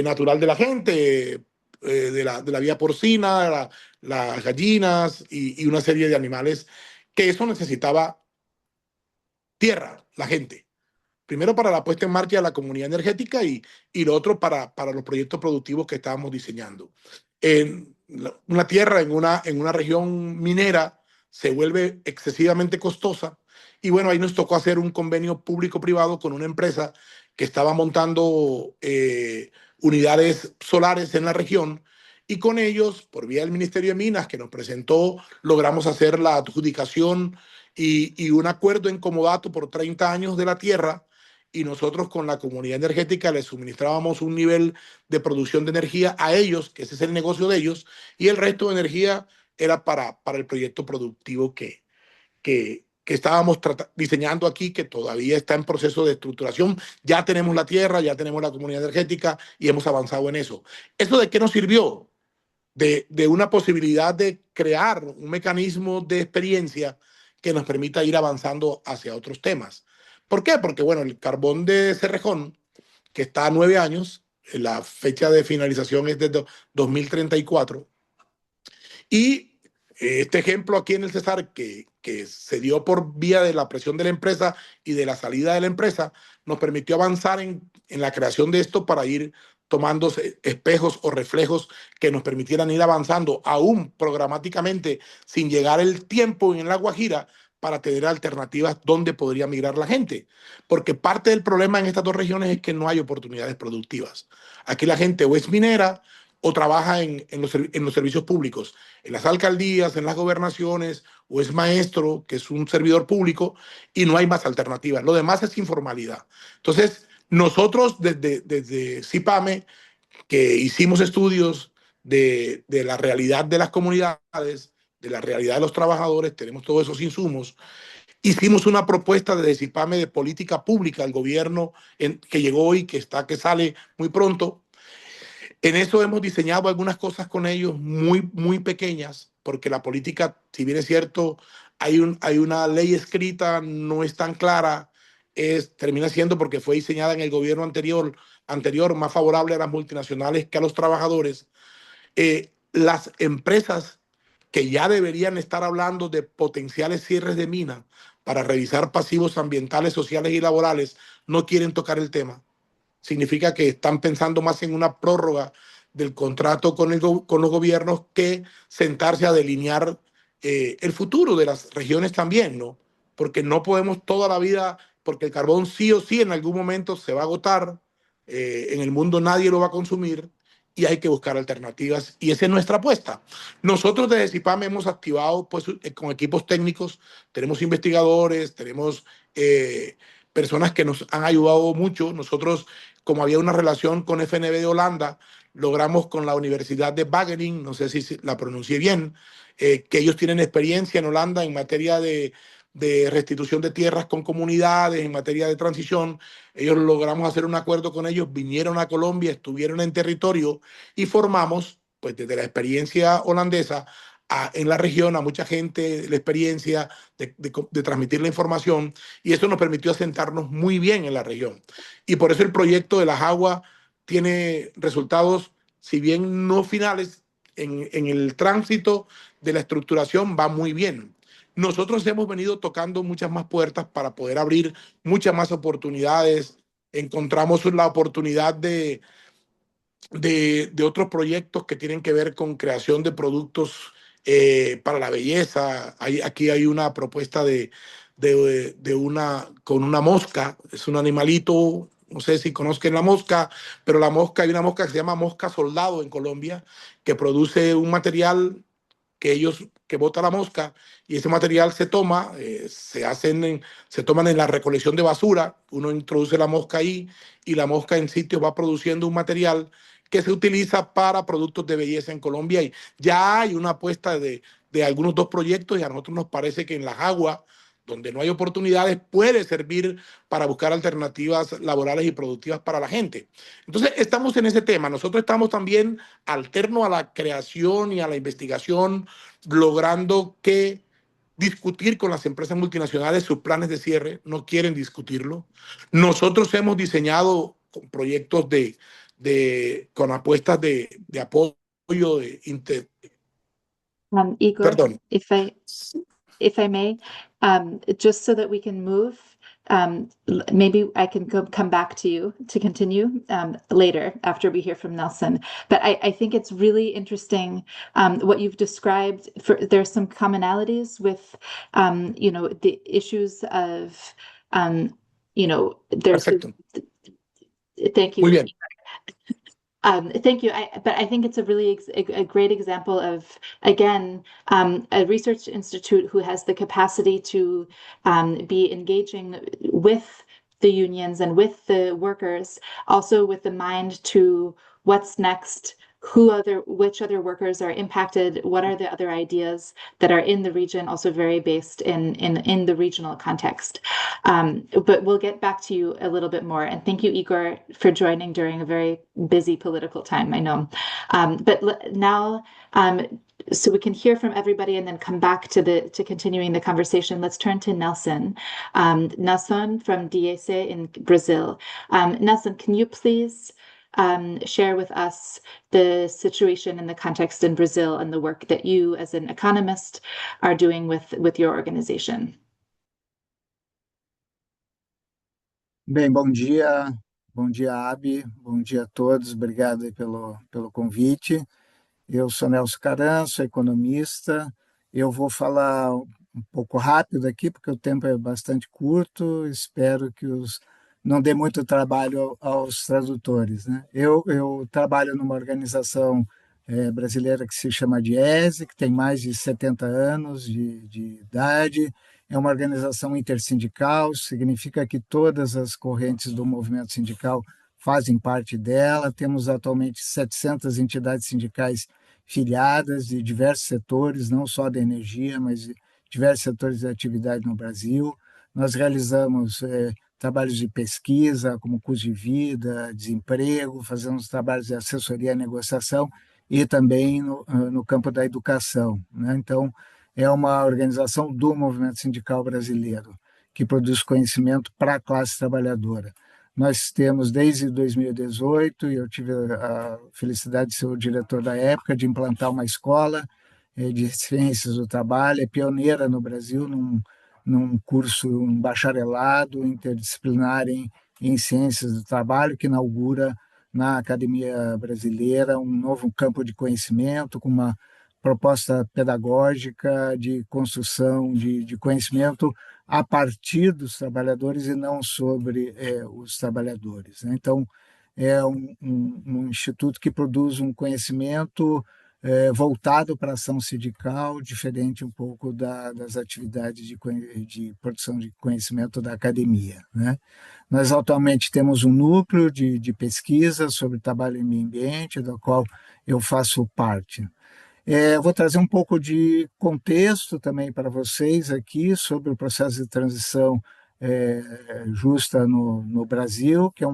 natural de la gente, de la vía porcina, las gallinas y una serie de animales, que eso necesitaba tierra, la gente. Primero para la puesta en marcha de la comunidad energética y lo otro para los proyectos productivos que estábamos diseñando. Una tierra en una región minera se vuelve excesivamente costosa y bueno, ahí nos tocó hacer un convenio público-privado con una empresa que estaba montando unidades solares en la región y con ellos, por vía del Ministerio de Minas que nos presentó, logramos hacer la adjudicación y un acuerdo en comodato por 30 años de la tierra y nosotros con la comunidad energética les suministrábamos un nivel de producción de energía a ellos, que ese es el negocio de ellos, y el resto de energía era para el proyecto productivo que estábamos diseñando aquí, que todavía está en proceso de estructuración. Ya tenemos la tierra, ya tenemos la comunidad energética y hemos avanzado en eso. ¿Eso de qué nos sirvió? De una posibilidad de crear un mecanismo de experiencia que nos permita ir avanzando hacia otros temas. ¿Por qué? Porque, bueno, el carbón de Cerrejón, que está a 9 años, la fecha de finalización es de 2034, y este ejemplo aquí en el Cesar, que se dio por vía de la presión de la empresa y de la salida de la empresa, nos permitió avanzar en la creación de esto para ir tomando espejos o reflejos que nos permitieran ir avanzando aún programáticamente sin llegar el tiempo en la Guajira para tener alternativas donde podría migrar la gente. Porque parte del problema en estas 2 regiones es que no hay oportunidades productivas. Aquí la gente o es minera o trabaja en los servicios públicos, en las alcaldías, en las gobernaciones, o es maestro, que es un servidor público, y no hay más alternativas. Lo demás es informalidad. Entonces, nosotros desde CIPAME, que hicimos estudios de la realidad de las comunidades, de la realidad de los trabajadores, tenemos todos esos insumos, Hicimos una propuesta de DECIPAME de política pública al gobierno que llegó hoy, que sale muy pronto. En eso hemos diseñado algunas cosas con ellos muy pequeñas, porque la política, si bien es cierto, hay una ley escrita, no es tan clara, termina siendo porque fue diseñada en el gobierno anterior más favorable a las multinacionales que a los trabajadores. Las empresas que ya deberían estar hablando de potenciales cierres de minas para revisar pasivos ambientales, sociales y laborales, no quieren tocar el tema. Significa que están pensando más en una prórroga del contrato con los gobiernos que sentarse a delinear el futuro de las regiones también, ¿no? Porque no podemos toda la vida, porque el carbón sí o sí en algún momento se va a agotar, en el mundo nadie lo va a consumir y hay que buscar alternativas y esa es nuestra apuesta. Nosotros desde CIPAM hemos activado pues, con equipos técnicos, tenemos investigadores, tenemos personas que nos han ayudado mucho. Nosotros, como había una relación con FNB de Holanda, logramos con la Universidad de Wageningen, no sé si la pronuncié bien, que ellos tienen experiencia en Holanda en materia de restitución de tierras con comunidades, en materia de transición. Ellos logramos hacer un acuerdo con ellos, vinieron a Colombia, estuvieron en territorio y formamos, pues desde la experiencia holandesa, en la región a mucha gente, la experiencia de transmitir la información y eso nos permitió asentarnos muy bien en la región. Y por eso el proyecto de las aguas tiene resultados, si bien no finales, en el tránsito de la estructuración va muy bien. Nosotros hemos venido tocando muchas más puertas para poder abrir muchas más oportunidades. Encontramos la oportunidad de otros proyectos que tienen que ver con creación de productos para la belleza. Aquí hay una propuesta con una mosca, es un animalito, no sé si conozcan la mosca, pero la mosca, hay una mosca que se llama mosca soldado en Colombia, que produce un material que bota la mosca y ese material se toma, se toman en la recolección de basura, uno introduce la mosca ahí y la mosca en sitio va produciendo un material que se utiliza para productos de belleza en Colombia y ya hay una apuesta de algunos dos proyectos y a nosotros nos parece que en las aguas, donde no hay oportunidades, puede servir para buscar alternativas laborales y productivas para la gente. Entonces, estamos en ese tema. Nosotros estamos también alterno a la creación y a la investigación, logrando que discutir con las empresas multinacionales sus planes de cierre, no quieren discutirlo. Nosotros hemos diseñado proyectos con apuestas de apoyo, Igor, perdón. if I may, just so that we can move, maybe I can come back to you to continue later after we hear from Nelson. But I think it's really interesting what you've described. There's some commonalities with, the issues of, there's. Perfecto. Thank Muy you. bien. Thank you. But I think it's a really a great example of, again, a research institute who has the capacity to be engaging with the unions and with the workers, also with the mind to what's next, which other workers are impacted, what are the other ideas that are in the region, also very based in the regional context. But we'll get back to you a little bit more. And thank you, Igor, for joining during a very busy political time, I know. But now, so we can hear from everybody and then come back to continuing the conversation. Let's turn to Nelson. Nelson from DEC in Brazil. Nelson, can you please share with us the situation and the context in Brazil and the work that you as an economist are doing with your organization? Bem, bom dia, Abi, bom dia a todos, obrigado aí pelo convite. Eu sou Nelson Caran, sou economista, eu vou falar um pouco rápido aqui, porque o tempo é bastante curto, espero que não dê muito trabalho aos tradutores, né? Eu trabalho numa organização brasileira que se chama DIESE, que tem mais de 70 anos de idade. É uma organização intersindical, significa que todas as correntes do movimento sindical fazem parte dela. Temos atualmente 700 entidades sindicais filiadas de diversos setores, não só da energia, mas diversos setores de atividade no Brasil. Nós realizamos trabalhos de pesquisa, como custo de vida, desemprego, fazemos trabalhos de assessoria e negociação e também no campo da educação, né? Então, é uma organização do movimento sindical brasileiro, que produz conhecimento para a classe trabalhadora. Nós temos, desde 2018, e eu tive a felicidade de ser o diretor da época, de implantar uma escola de ciências do trabalho, é pioneira no Brasil num curso, um bacharelado interdisciplinar em ciências do trabalho, que inaugura na Academia Brasileira um novo campo de conhecimento, com uma proposta pedagógica de construção de conhecimento a partir dos trabalhadores e não sobre os trabalhadores, né? Então, é um instituto que produz um conhecimento voltado para a ação sindical, diferente um pouco das atividades de produção de conhecimento da academia, né? Nós atualmente temos um núcleo de pesquisa sobre trabalho e meio ambiente, do qual eu faço parte. Eu vou trazer um pouco de contexto também para vocês aqui sobre o processo de transição justa no Brasil, que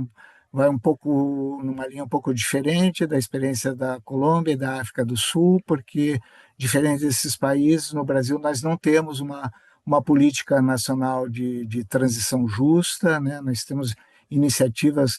vai um pouco numa linha um pouco diferente da experiência da Colômbia e da África do Sul, porque, diferente desses países, no Brasil nós não temos uma política nacional de transição justa, né? Nós temos iniciativas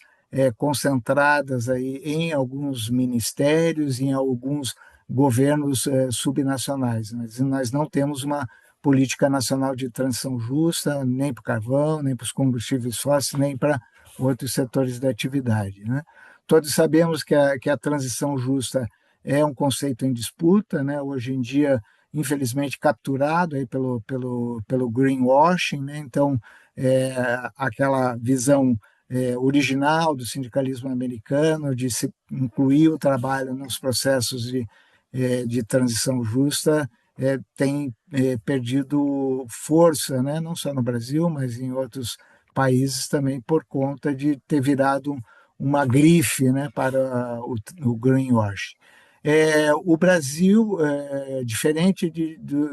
concentradas aí em alguns ministérios, em alguns governos subnacionais. Nós não temos uma política nacional de transição justa, nem para o carvão, nem para os combustíveis fósseis, nem para outros setores da atividade, né? Todos sabemos que a transição justa é um conceito em disputa, né? Hoje em dia, infelizmente, capturado aí pelo greenwashing, né? Então, aquela visão original do sindicalismo americano de se incluir o trabalho nos processos de transição justa tem perdido força, né? Não só no Brasil, mas em outros países também, por conta de ter virado uma grife, né, para o greenwash. O Brasil, diferente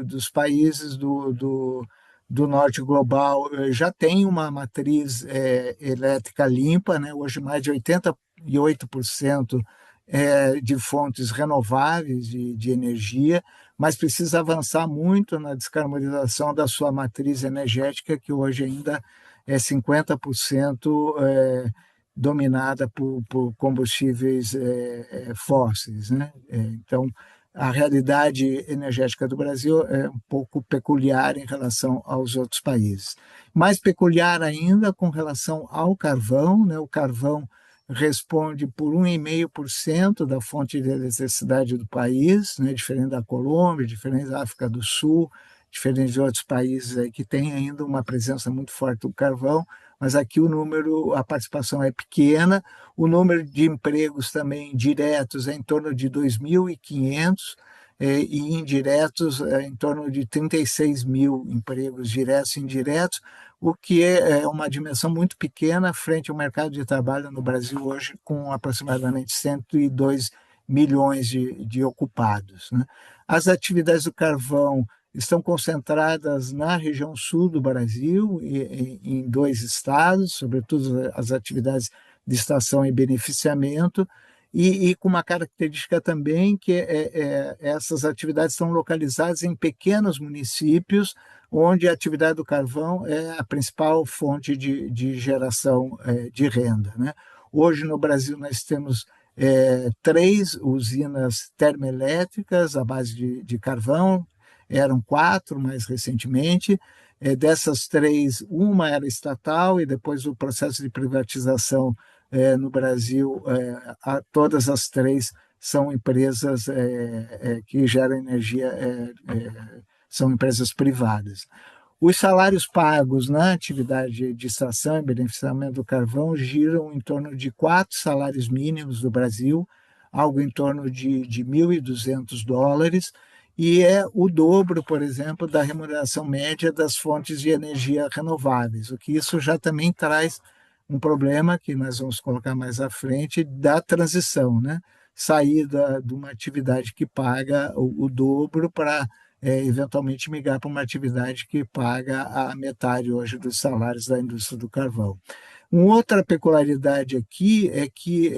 dos países do norte global, já tem uma matriz elétrica limpa, né? Hoje mais de 88% de fontes renováveis de energia, mas precisa avançar muito na descarbonização da sua matriz energética, que hoje ainda é 50% dominada por combustíveis fósseis, né? Então, a realidade energética do Brasil é um pouco peculiar em relação aos outros países. Mais peculiar ainda com relação ao carvão, né? O carvão responde por 1,5% da fonte de eletricidade do país, né? Diferente da Colômbia, diferente da África do Sul, diferente de outros países aí que têm ainda uma presença muito forte do carvão, mas aqui a participação é pequena, o número de empregos também diretos é em torno de 2.500 e indiretos em torno de 36 mil empregos diretos e indiretos, o que é uma dimensão muito pequena frente ao mercado de trabalho no Brasil hoje, com aproximadamente 102 milhões de ocupados, né? As atividades do carvão estão concentradas na região sul do Brasil, em 2 estados, sobretudo as atividades de extração e beneficiamento, e com uma característica também que essas atividades estão localizadas em pequenos municípios, onde a atividade do carvão é a principal fonte de geração de renda, né? Hoje no Brasil nós temos 3 usinas termoelétricas à base de carvão, eram 4 mais recentemente. Dessas 3, uma era estatal e depois o processo de privatização no Brasil, todas as 3 são empresas que geram energia, são empresas privadas. Os salários pagos na atividade de extração e beneficiamento do carvão giram em torno de 4 salários mínimos do Brasil, algo em torno de $1.200, e é o dobro, por exemplo, da remuneração média das fontes de energia renováveis, o que isso já também traz um problema que nós vamos colocar mais à frente da transição, né? Sair de uma atividade que paga o dobro para eventualmente migrar para uma atividade que paga a metade hoje dos salários da indústria do carvão. Uma outra peculiaridade aqui é que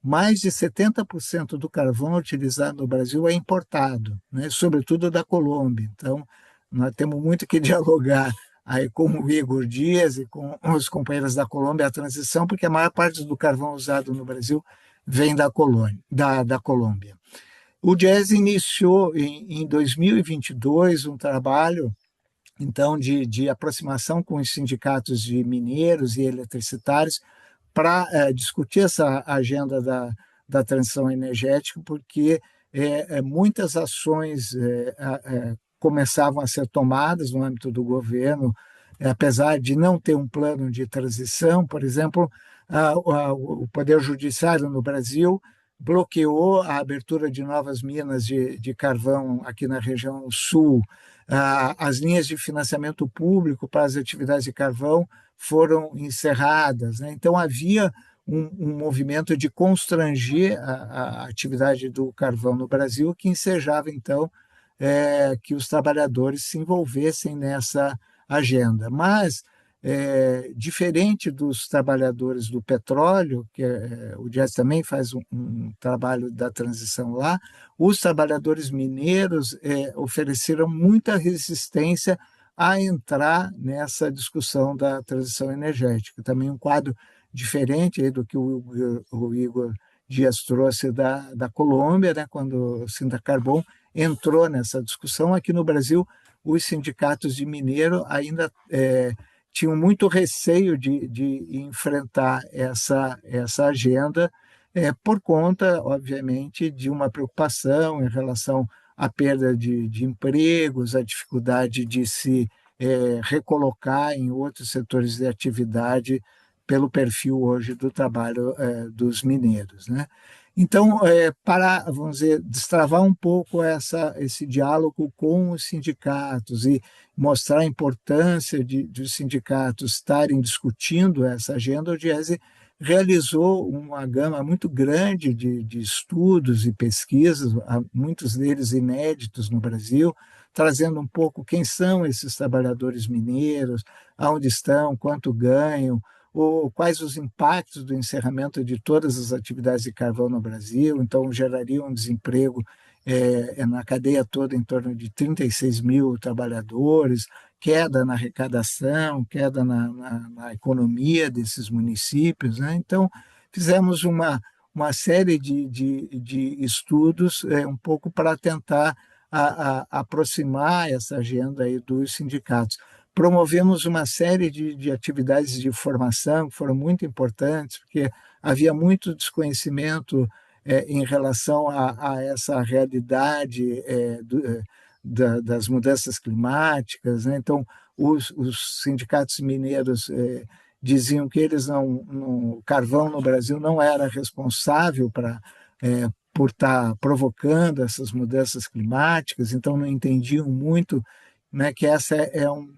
mais de 70% do carvão utilizado no Brasil é importado, né, sobretudo da Colômbia. Então, nós temos muito que dialogar aí com o Igor Dias e com os companheiros da Colômbia a transição, porque a maior parte do carvão usado no Brasil vem da Colômbia. O Jazz iniciou em 2022 um trabalho então de aproximação com os sindicatos de mineiros e eletricitários para discutir essa agenda da transição energética, porque muitas ações começavam a ser tomadas no âmbito do governo, apesar de não ter um plano de transição. Por exemplo, o Poder Judiciário no Brasil bloqueou a abertura de novas minas de carvão aqui na região sul. As linhas de financiamento público para as atividades de carvão foram encerradas, né? Então havia um movimento de constranger a atividade do carvão no Brasil, que ensejava então que os trabalhadores se envolvessem nessa agenda. Mas diferente dos trabalhadores do petróleo, que o Jazz também faz um trabalho da transição lá, os trabalhadores mineiros ofereceram muita resistência a entrar nessa discussão da transição energética. Também um quadro diferente aí do que o Igor Dias trouxe da Colômbia, né, quando o Sindicarvão entrou nessa discussão. Aqui no Brasil, os sindicatos de mineiro ainda tinham muito receio de enfrentar essa agenda, por conta, obviamente, de uma preocupação em relação à perda de empregos, a dificuldade de se recolocar em outros setores de atividade pelo perfil hoje do trabalho dos mineiros, né? Então, para, vamos dizer, destravar um pouco esse diálogo com os sindicatos e mostrar a importância de os sindicatos estarem discutindo essa agenda, o Diese realizou uma gama muito grande de estudos e pesquisas, muitos deles inéditos no Brasil, trazendo um pouco quem são esses trabalhadores mineiros, aonde estão, quanto ganham, ou quais os impactos do encerramento de todas as atividades de carvão no Brasil. Então, geraria um desemprego na cadeia toda em torno de 36 mil trabalhadores, queda na arrecadação, queda na economia desses municípios, né? Então, fizemos uma série de estudos um pouco para tentar aproximar essa agenda aí dos sindicatos. Promovemos uma série de atividades de formação que foram muito importantes, porque havia muito desconhecimento em relação a essa realidade das mudanças climáticas, né? Então, os sindicatos mineiros diziam que o carvão no Brasil não era responsável por estar provocando essas mudanças climáticas, então não entendiam muito, né, que essa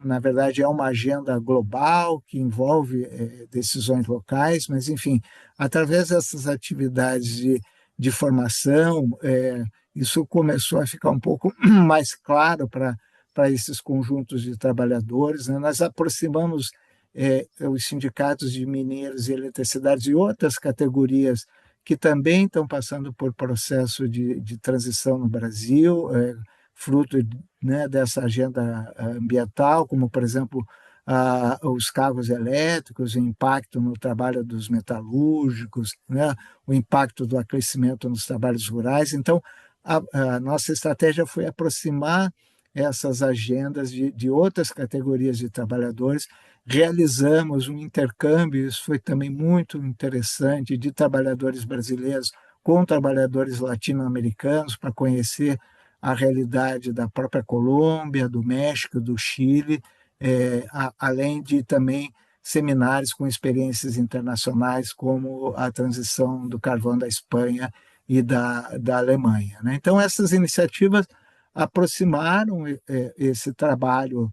na verdade, é uma agenda global que envolve decisões locais, mas, enfim, através dessas atividades de formação, isso começou a ficar um pouco mais claro para esses conjuntos de trabalhadores, né? Nós aproximamos os sindicatos de mineiros e eletricidades e outras categorias que também estão passando por processo de transição no Brasil, fruto, né, dessa agenda ambiental, como, por exemplo, os carros elétricos, o impacto no trabalho dos metalúrgicos, né, o impacto do aquecimento nos trabalhos rurais. Então, a nossa estratégia foi aproximar essas agendas de outras categorias de trabalhadores. Realizamos um intercâmbio, isso foi também muito interessante, de trabalhadores brasileiros com trabalhadores latino-americanos, para conhecer a realidade da própria Colômbia, do México, do Chile, além de também seminários com experiências internacionais, como a transição do carvão da Espanha e da Alemanha, né? Então, essas iniciativas aproximaram esse trabalho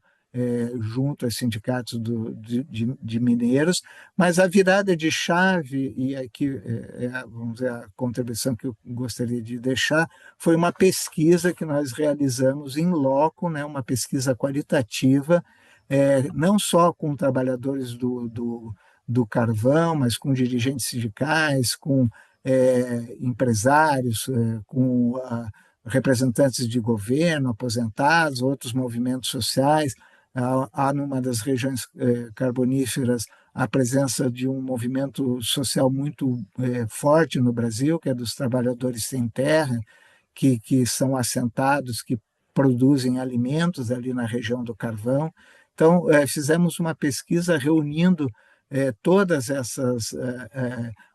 junto aos sindicatos de mineiros, mas a virada de chave, e aqui vamos dizer, a contribuição que eu gostaria de deixar, foi uma pesquisa que nós realizamos em loco, né, uma pesquisa qualitativa, não só com trabalhadores do carvão, mas com dirigentes sindicais, com empresários, com representantes de governo, aposentados, outros movimentos sociais. Há numa das regiões carboníferas a presença de um movimento social muito forte no Brasil, que é dos trabalhadores sem terra, que são assentados, que produzem alimentos ali na região do carvão. Então, fizemos uma pesquisa reunindo todas essas,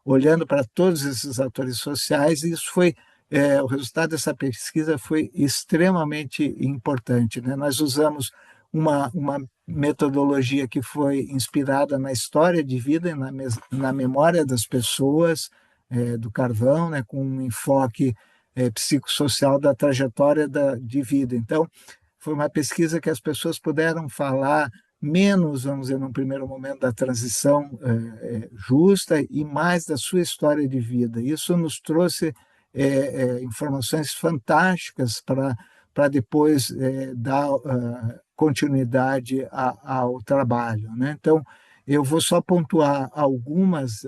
olhando para todos esses atores sociais, e isso foi, o resultado dessa pesquisa foi extremamente importante, né? Nós usamos uma metodologia que foi inspirada na história de vida e na memória das pessoas do carvão, né, com um enfoque psicossocial da trajetória de vida. Então, foi uma pesquisa que as pessoas puderam falar menos, vamos dizer, num primeiro momento, da transição justa e mais da sua história de vida. Isso nos trouxe informações fantásticas para depois dar continuidade ao trabalho, né? Então, eu vou só pontuar algumas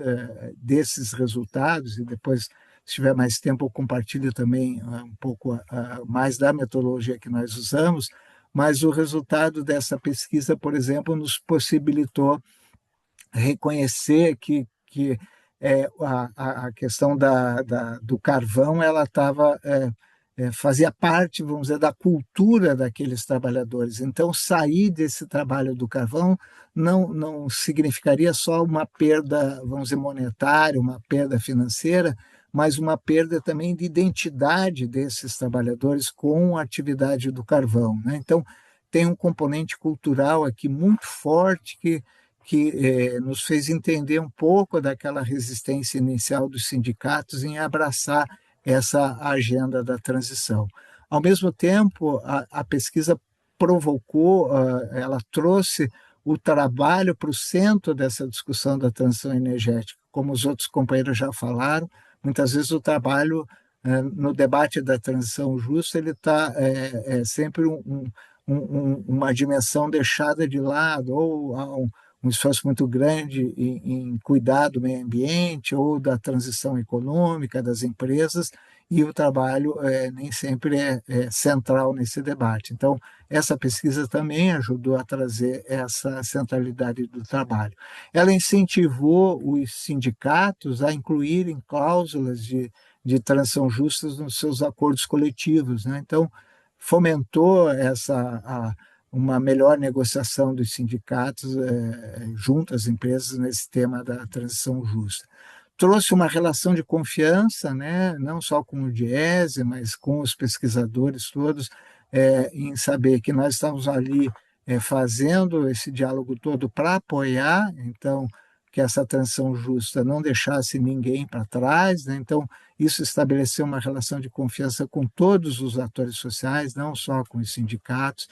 desses resultados e depois, se tiver mais tempo, eu compartilho também um pouco mais da metodologia que nós usamos, mas o resultado dessa pesquisa, por exemplo, nos possibilitou reconhecer que a questão do carvão ela fazia parte, vamos dizer, da cultura daqueles trabalhadores. Então, sair desse trabalho do carvão não significaria só uma perda, vamos dizer, monetária, uma perda financeira, mas uma perda também de identidade desses trabalhadores com a atividade do carvão, né? Então, tem um componente cultural aqui muito forte que nos fez entender um pouco daquela resistência inicial dos sindicatos em abraçar essa agenda da transição. Ao mesmo tempo, a pesquisa provocou, ela trouxe o trabalho para o centro dessa discussão da transição energética. Como os outros companheiros já falaram, muitas vezes o trabalho, no debate da transição justa, ele está sempre uma dimensão deixada de lado, ou há um esforço muito grande em cuidar do meio ambiente ou da transição econômica das empresas, e o trabalho nem sempre é central nesse debate. Então, essa pesquisa também ajudou a trazer essa centralidade do trabalho. Ela incentivou os sindicatos a incluírem cláusulas de transição justas nos seus acordos coletivos, né? Então, fomentou uma melhor negociação dos sindicatos junto às empresas nesse tema da transição justa. Trouxe uma relação de confiança, né, não só com o Diese, mas com os pesquisadores todos, em saber que nós estamos ali fazendo esse diálogo todo para apoiar, então, que essa transição justa não deixasse ninguém para trás, né? Então, isso estabeleceu uma relação de confiança com todos os atores sociais, não só com os sindicatos.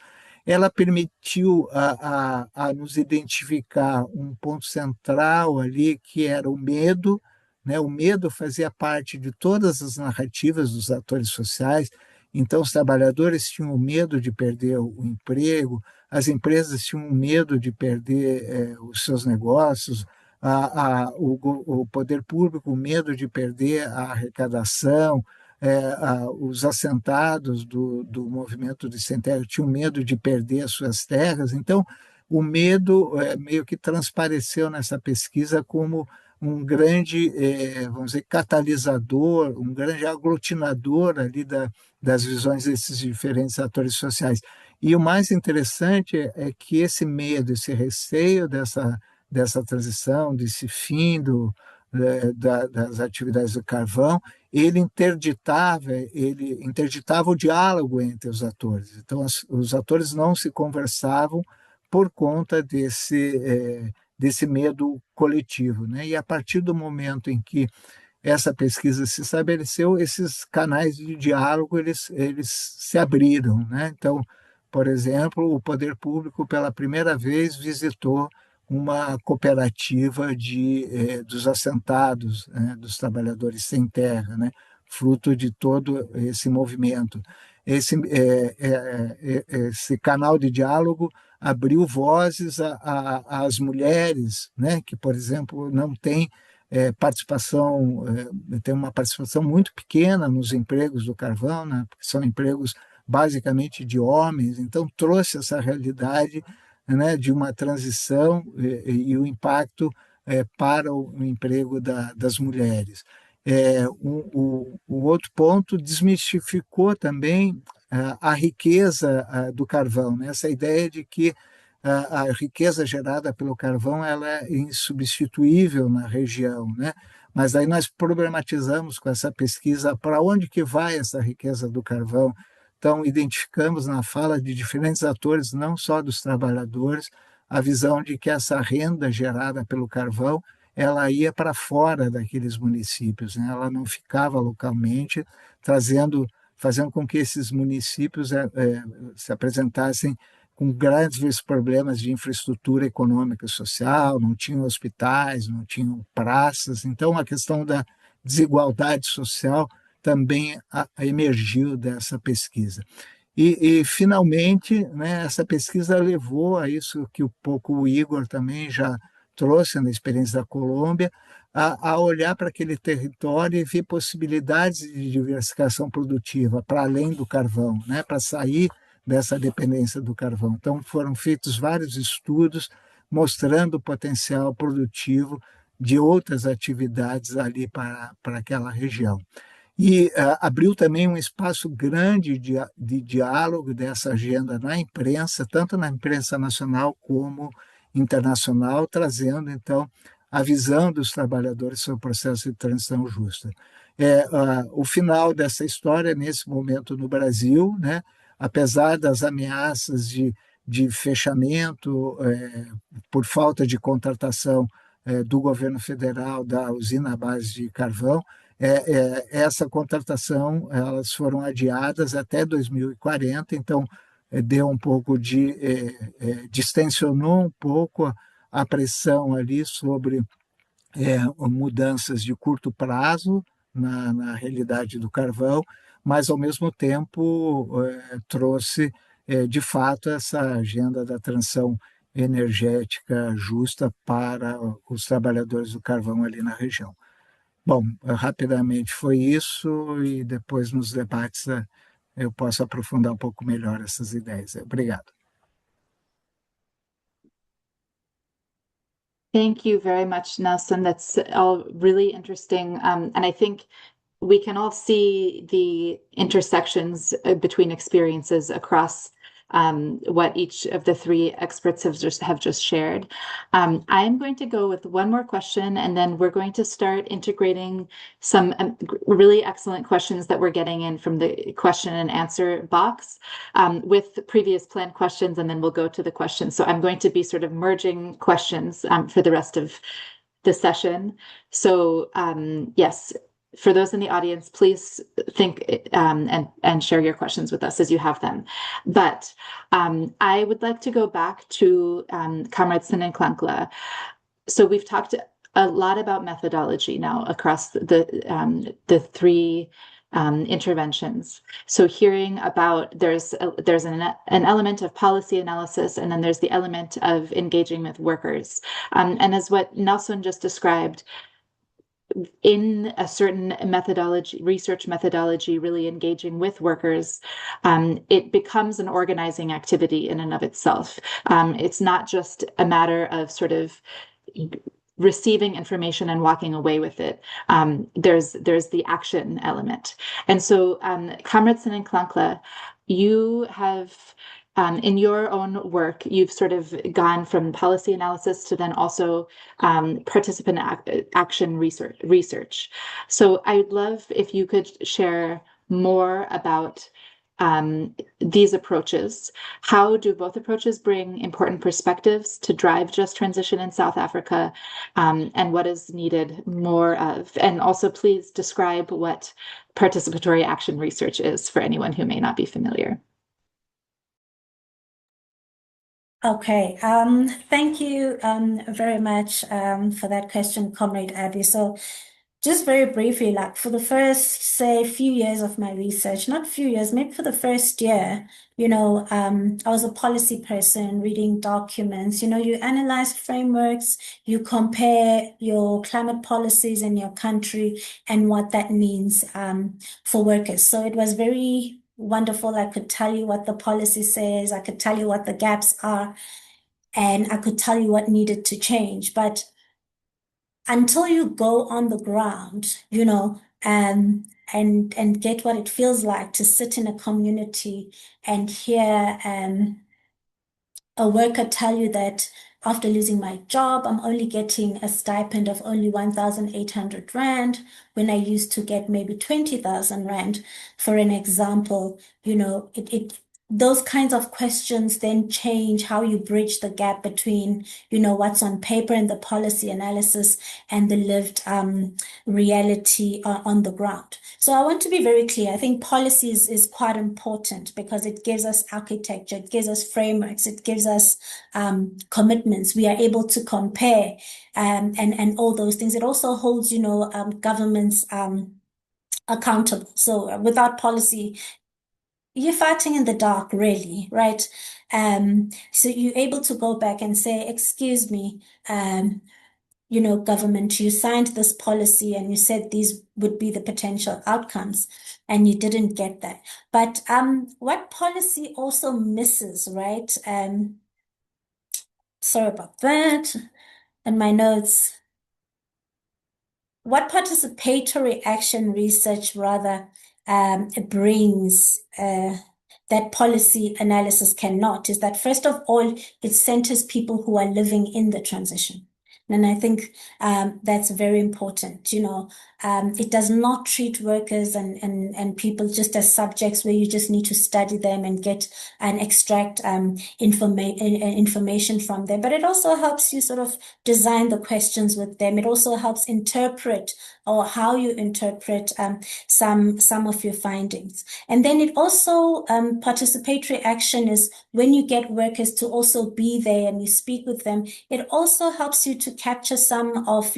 Ela permitiu a nos identificar um ponto central ali, que era o medo, né? O medo fazia parte de todas as narrativas dos atores sociais. Então, os trabalhadores tinham medo de perder o emprego, as empresas tinham medo de perder os seus negócios, o poder público, o medo de perder a arrecadação, os assentados do movimento de sem terra tinham medo de perder as suas terras. Então, o medo meio que transpareceu nessa pesquisa como um grande, vamos dizer, catalisador, um grande aglutinador ali das visões desses diferentes atores sociais. E o mais interessante é que esse medo, esse receio dessa transição, desse fim das atividades do carvão, ele interditava o diálogo entre os atores. Então, os atores não se conversavam por conta desse medo coletivo, né? E a partir do momento em que essa pesquisa se estabeleceu, esses canais de diálogo eles se abriram, né? Então, por exemplo, o poder público pela primeira vez visitou uma cooperativa dos assentados, né, dos trabalhadores sem terra, né, fruto de todo esse movimento. Esse canal de diálogo abriu vozes às mulheres, né, que, por exemplo, não têm tem uma participação muito pequena nos empregos do carvão, né, porque são empregos basicamente de homens, então trouxe essa realidade, né, de uma transição e o impacto para o emprego das mulheres. O outro ponto desmistificou também a riqueza do carvão, né? Essa ideia de que a riqueza gerada pelo carvão ela é insubstituível na região, né? Mas aí nós problematizamos com essa pesquisa para onde que vai essa riqueza do carvão. Então, identificamos na fala de diferentes atores, não só dos trabalhadores, a visão de que essa renda gerada pelo carvão ela ia para fora daqueles municípios, né? Ela não ficava localmente, fazendo com que esses municípios se apresentassem com grandes problemas de infraestrutura econômica e social, não tinham hospitais, não tinham praças. Então, a questão da desigualdade social também emergiu dessa pesquisa. Finalmente, né, essa pesquisa levou a isso que o Igor também já trouxe na experiência da Colômbia, a olhar para aquele território e ver possibilidades de diversificação produtiva para além do carvão, né, para sair dessa dependência do carvão. Então, foram feitos vários estudos mostrando o potencial produtivo de outras atividades ali para aquela região. E abriu também um espaço grande de diálogo dessa agenda na imprensa, tanto na imprensa nacional como internacional, trazendo, então, a visão dos trabalhadores sobre o processo de transição justa. O final dessa história, nesse momento no Brasil, né, apesar das ameaças de fechamento por falta de contratação do governo federal da usina à base de carvão, essa contratação elas foram adiadas até 2040, então deu um pouco distensionou um pouco a pressão ali sobre mudanças de curto prazo na realidade do carvão, mas ao mesmo tempo trouxe de fato essa agenda da transição energética justa para os trabalhadores do carvão ali na região. Bom, rapidamente foi isso e depois nos debates eu posso aprofundar um pouco melhor essas ideias. Obrigado. Thank you very much, Nelson. That's all really interesting. And I think we can all see the intersections between experiences across what each of the three experts have just shared. I'm going to go with one more question, and then we're going to start integrating some really excellent questions that we're getting in from the question and answer box with previous planned questions, and then we'll go to the questions. So I'm going to be sort of merging questions for the rest of the session. So yes, for those in the audience, please think and share your questions with us as you have them. But I would like to go back to Comrade Sinan-Klankla. So we've talked a lot about methodology now across the three interventions. So hearing about there's an element of policy analysis, and then there's the element of engaging with workers. And as what Nelson just described, in a certain methodology, research methodology, really engaging with workers, it becomes an organizing activity in and of itself. It's not just a matter of sort of receiving information and walking away with it. There's the action element. And so, Comrade Sinan-Klankla, you have in your own work, you've sort of gone from policy analysis to then also participant action research. So I'd love if you could share more about these approaches. How do both approaches bring important perspectives to drive just transition in South Africa, and what is needed more of? And also, please describe what participatory action research is for anyone who may not be familiar. Okay, thank you very much for that question, Comrade Abby. So just very briefly, like for the first, say, few years of my research, not few years, maybe for the first year, I was a policy person reading documents. You analyze frameworks, you compare your climate policies in your country and what that means for workers. So it was very wonderful. I could tell you what the policy says, I could tell you what the gaps are, and I could tell you what needed to change. But until you go on the ground, and get what it feels like to sit in a community and hear a worker tell you that after losing my job, I'm only getting a stipend of only 1,800 Rand when I used to get maybe 20,000 Rand, for an example. Those kinds of questions then change how you bridge the gap between, what's on paper in the policy analysis and the lived reality on the ground. So I want to be very clear. I think policy is quite important because it gives us architecture, it gives us frameworks, it gives us commitments. We are able to compare and all those things. It also holds, governments accountable. So without policy, you're fighting in the dark, really, right? So you're able to go back and say, excuse me, government, you signed this policy and you said these would be the potential outcomes, and you didn't get that. But what policy also misses, right? Sorry about that. And my notes. What participatory action research rather brings that policy analysis cannot is that, first of all, it centers people who are living in the transition. And I think that's very important. It does not treat workers and people just as subjects where you just need to study them and get and extract information from them. But it also helps you sort of design the questions with them. It also helps interpret or how you interpret some of your findings. And then it also, participatory action is when you get workers to also be there and you speak with them. It also helps you to capture some of,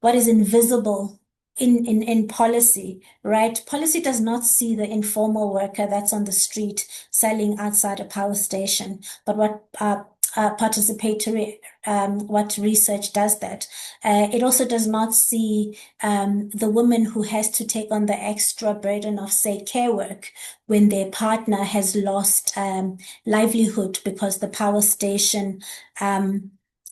what is invisible in policy, right? Policy does not see the informal worker that's on the street selling outside a power station, but what participatory, what research does that. It also does not see the woman who has to take on the extra burden of, say, care work when their partner has lost livelihood because the power station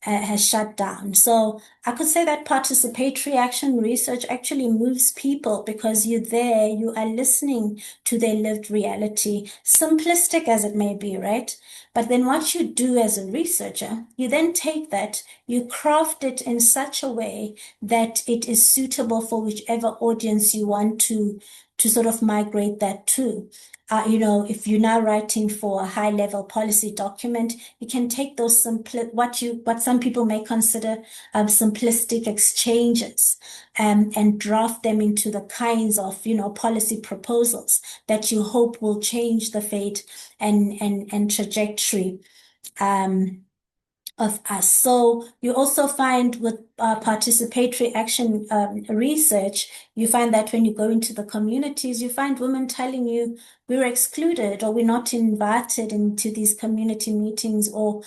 has shut down. So I could say that participatory action research actually moves people because you're there, you are listening to their lived reality, simplistic as it may be, right? But then what you do as a researcher, you then take that, you craft it in such a way that it is suitable for whichever audience you want to sort of migrate that to. If you're now writing for a high-level policy document, you can take those what some people may consider simplistic exchanges and draft them into the kinds of policy proposals that you hope will change the fate and trajectory of us. So you also find with participatory action research, you find that when you go into the communities, you find women telling you we're excluded or we're not invited into these community meetings, or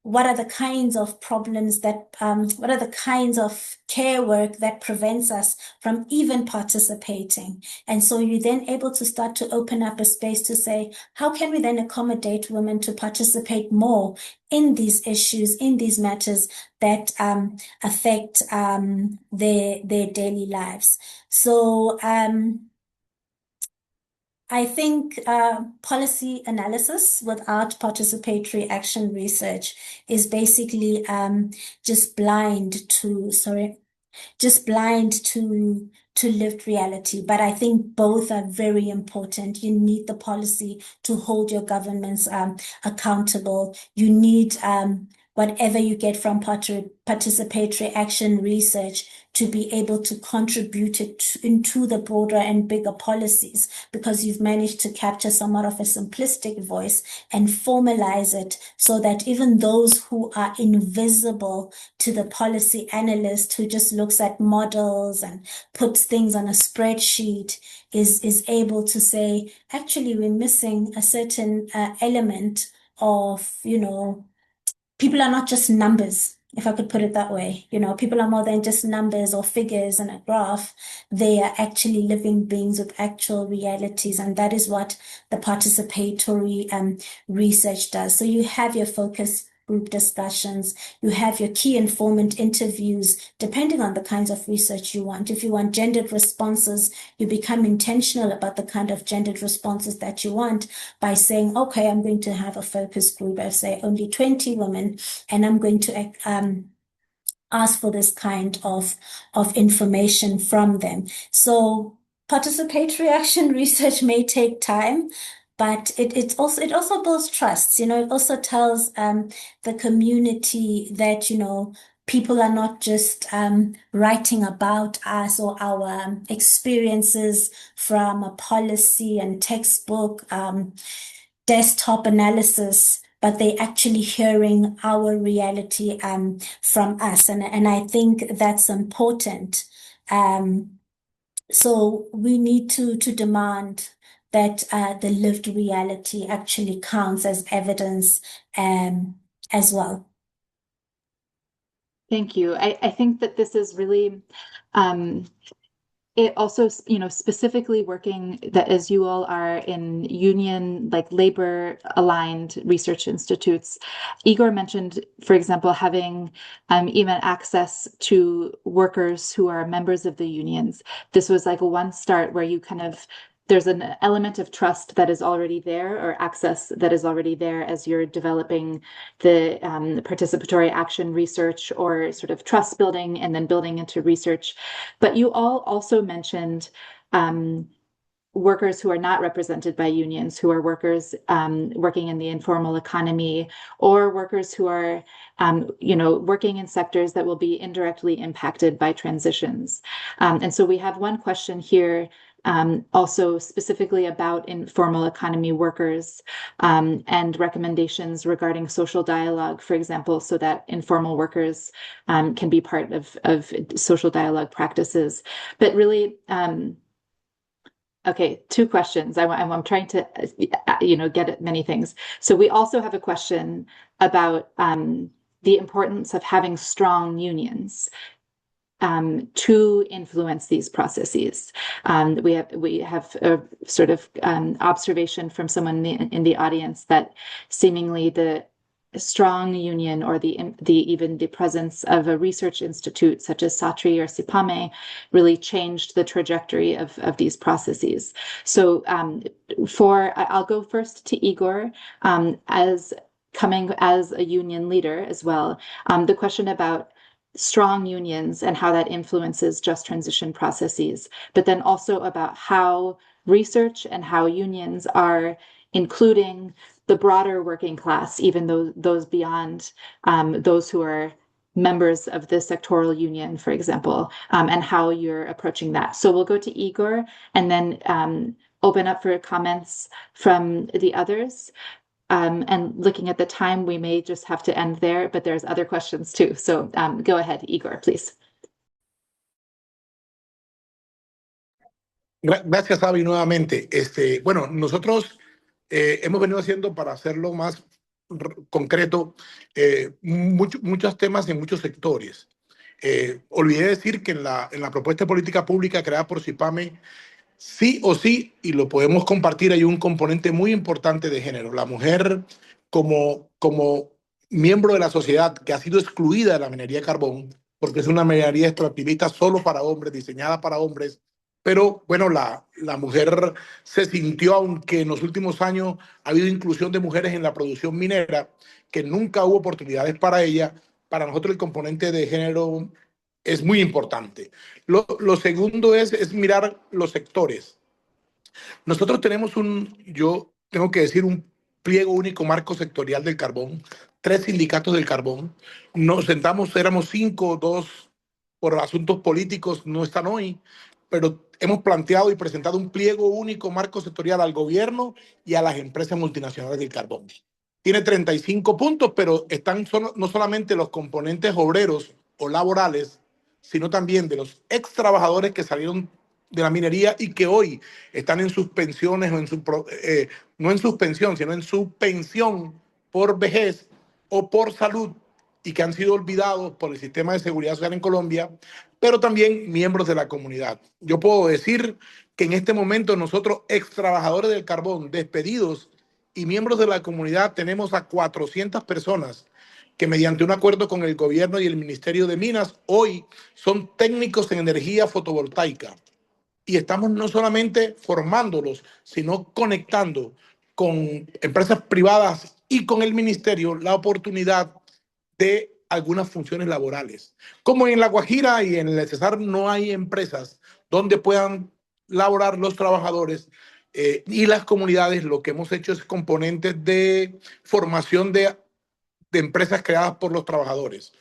what are the kinds of problems that, what are the kinds of care work that prevents us from even participating? And so you're then able to start to open up a space to say, how can we then accommodate women to participate more in these issues, in these matters that affect their daily lives? So I think policy analysis without participatory action research is basically just blind to lived reality. But I think both are very important. You need the policy to hold your governments accountable. You need whatever you get from participatory action research to be able to contribute it into the broader and bigger policies, because you've managed to capture somewhat of a simplistic voice and formalize it so that even those who are invisible to the policy analyst who just looks at models and puts things on a spreadsheet is able to say, actually, we're missing a certain element of, people are not just numbers, if I could put it that way. People are more than just numbers or figures in a graph. They are actually living beings with actual realities, and that is what the participatory research does. So you have your focus group discussions, you have your key informant interviews, depending on the kinds of research you want. If you want gendered responses, you become intentional about the kind of gendered responses that you want by saying, okay, I'm going to have a focus group of, say, only 20 women, and I'm going to ask for this kind of information from them. So participatory action research may take time, but it also builds trust. It also tells the community that people are not just writing about us or our experiences from a policy and textbook desktop analysis, but they actually hearing our reality from us, and I think that's important. So we need to demand that the lived reality actually counts as evidence as well. Thank you. I think that this is really it also, specifically working that as you all are in union, like labor aligned research institutes. Igor mentioned, for example, having even access to workers who are members of the unions. This was like a one start where you there's an element of trust that is already there, or access that is already there as you're developing the participatory action research, or sort of trust building and then building into research. But you all also mentioned workers who are not represented by unions, who are workers working in the informal economy, or workers who are working in sectors that will be indirectly impacted by transitions. And so we have one question here also specifically about informal economy workers and recommendations regarding social dialogue, for example, so that informal workers can be part of social dialogue practices. But really, okay, two questions. I'm trying to, get at many things. So we also have a question about the importance of having strong unions to influence these processes. We have a sort of observation from someone in the audience that seemingly the strong union, or even the presence of a research institute such as SATRI or CIPAME really changed the trajectory of these processes. So I'll go first to Igor as coming as a union leader as well. The question about strong unions and how that influences just transition processes, but then also about how research and how unions are including the broader working class, even those beyond those who are members of the sectoral union, for example, and how you're approaching that. So we'll go to Igor and then open up for comments from the others. And looking at the time, we may just have to end there, but there's other questions too. So go ahead, Igor, please. Gracias, Abby, nuevamente. Bueno, nosotros hemos venido haciendo, para hacerlo más concreto, muchos temas en muchos sectores. Olvidé decir que en la propuesta de política pública creada por CIPAME, sí o sí, y lo podemos compartir, hay un componente muy importante de género. La mujer como miembro de la sociedad que ha sido excluida de la minería de carbón, porque es una minería extractivista solo para hombres, diseñada para hombres. Pero bueno, la mujer se sintió, aunque en los últimos años ha habido inclusión de mujeres en la producción minera, que nunca hubo oportunidades para ella. Para nosotros el componente de género es muy importante. Lo segundo es mirar los sectores. Nosotros tenemos yo tengo que decir, un pliego único marco sectorial del carbón, 3 sindicatos del carbón. Nos sentamos, éramos 5, 2 por asuntos políticos no están hoy, pero hemos planteado y presentado un pliego único marco sectorial al gobierno y a las empresas multinacionales del carbón. Tiene 35 puntos, pero están no solamente los componentes obreros o laborales, sino también de los ex trabajadores que salieron de la minería y que hoy están en suspensiones o no en suspensión, sino en su pensión por vejez o por salud y que han sido olvidados por el sistema de seguridad social en Colombia, pero también miembros de la comunidad. Yo puedo decir que en este momento nosotros, ex trabajadores del carbón, despedidos y miembros de la comunidad, tenemos a 400 personas que mediante un acuerdo con el gobierno y el Ministerio de Minas, hoy son técnicos en energía fotovoltaica. Y estamos no solamente formándolos, sino conectando con empresas privadas y con el ministerio la oportunidad de algunas funciones laborales. Como en La Guajira y en el Cesar no hay empresas donde puedan laborar los trabajadores y las comunidades, lo que hemos hecho es componentes de formación de empresas creadas por los trabajadores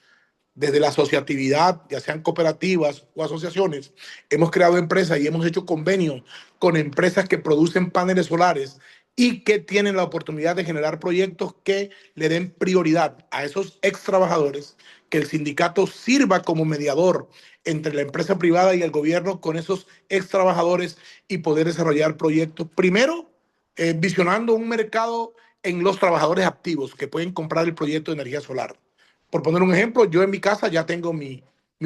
desde la asociatividad, ya sean cooperativas o asociaciones, hemos creado empresas y hemos hecho convenios con empresas que producen paneles solares y que tienen la oportunidad de generar proyectos que le den prioridad a esos ex trabajadores, que el sindicato sirva como mediador entre la empresa privada y el gobierno con esos ex trabajadores y poder desarrollar proyectos. Primero, visionando un mercado en los trabajadores activos que pueden comprar el proyecto de energía solar. Por poner un ejemplo, yo en mi casa ya tengo mi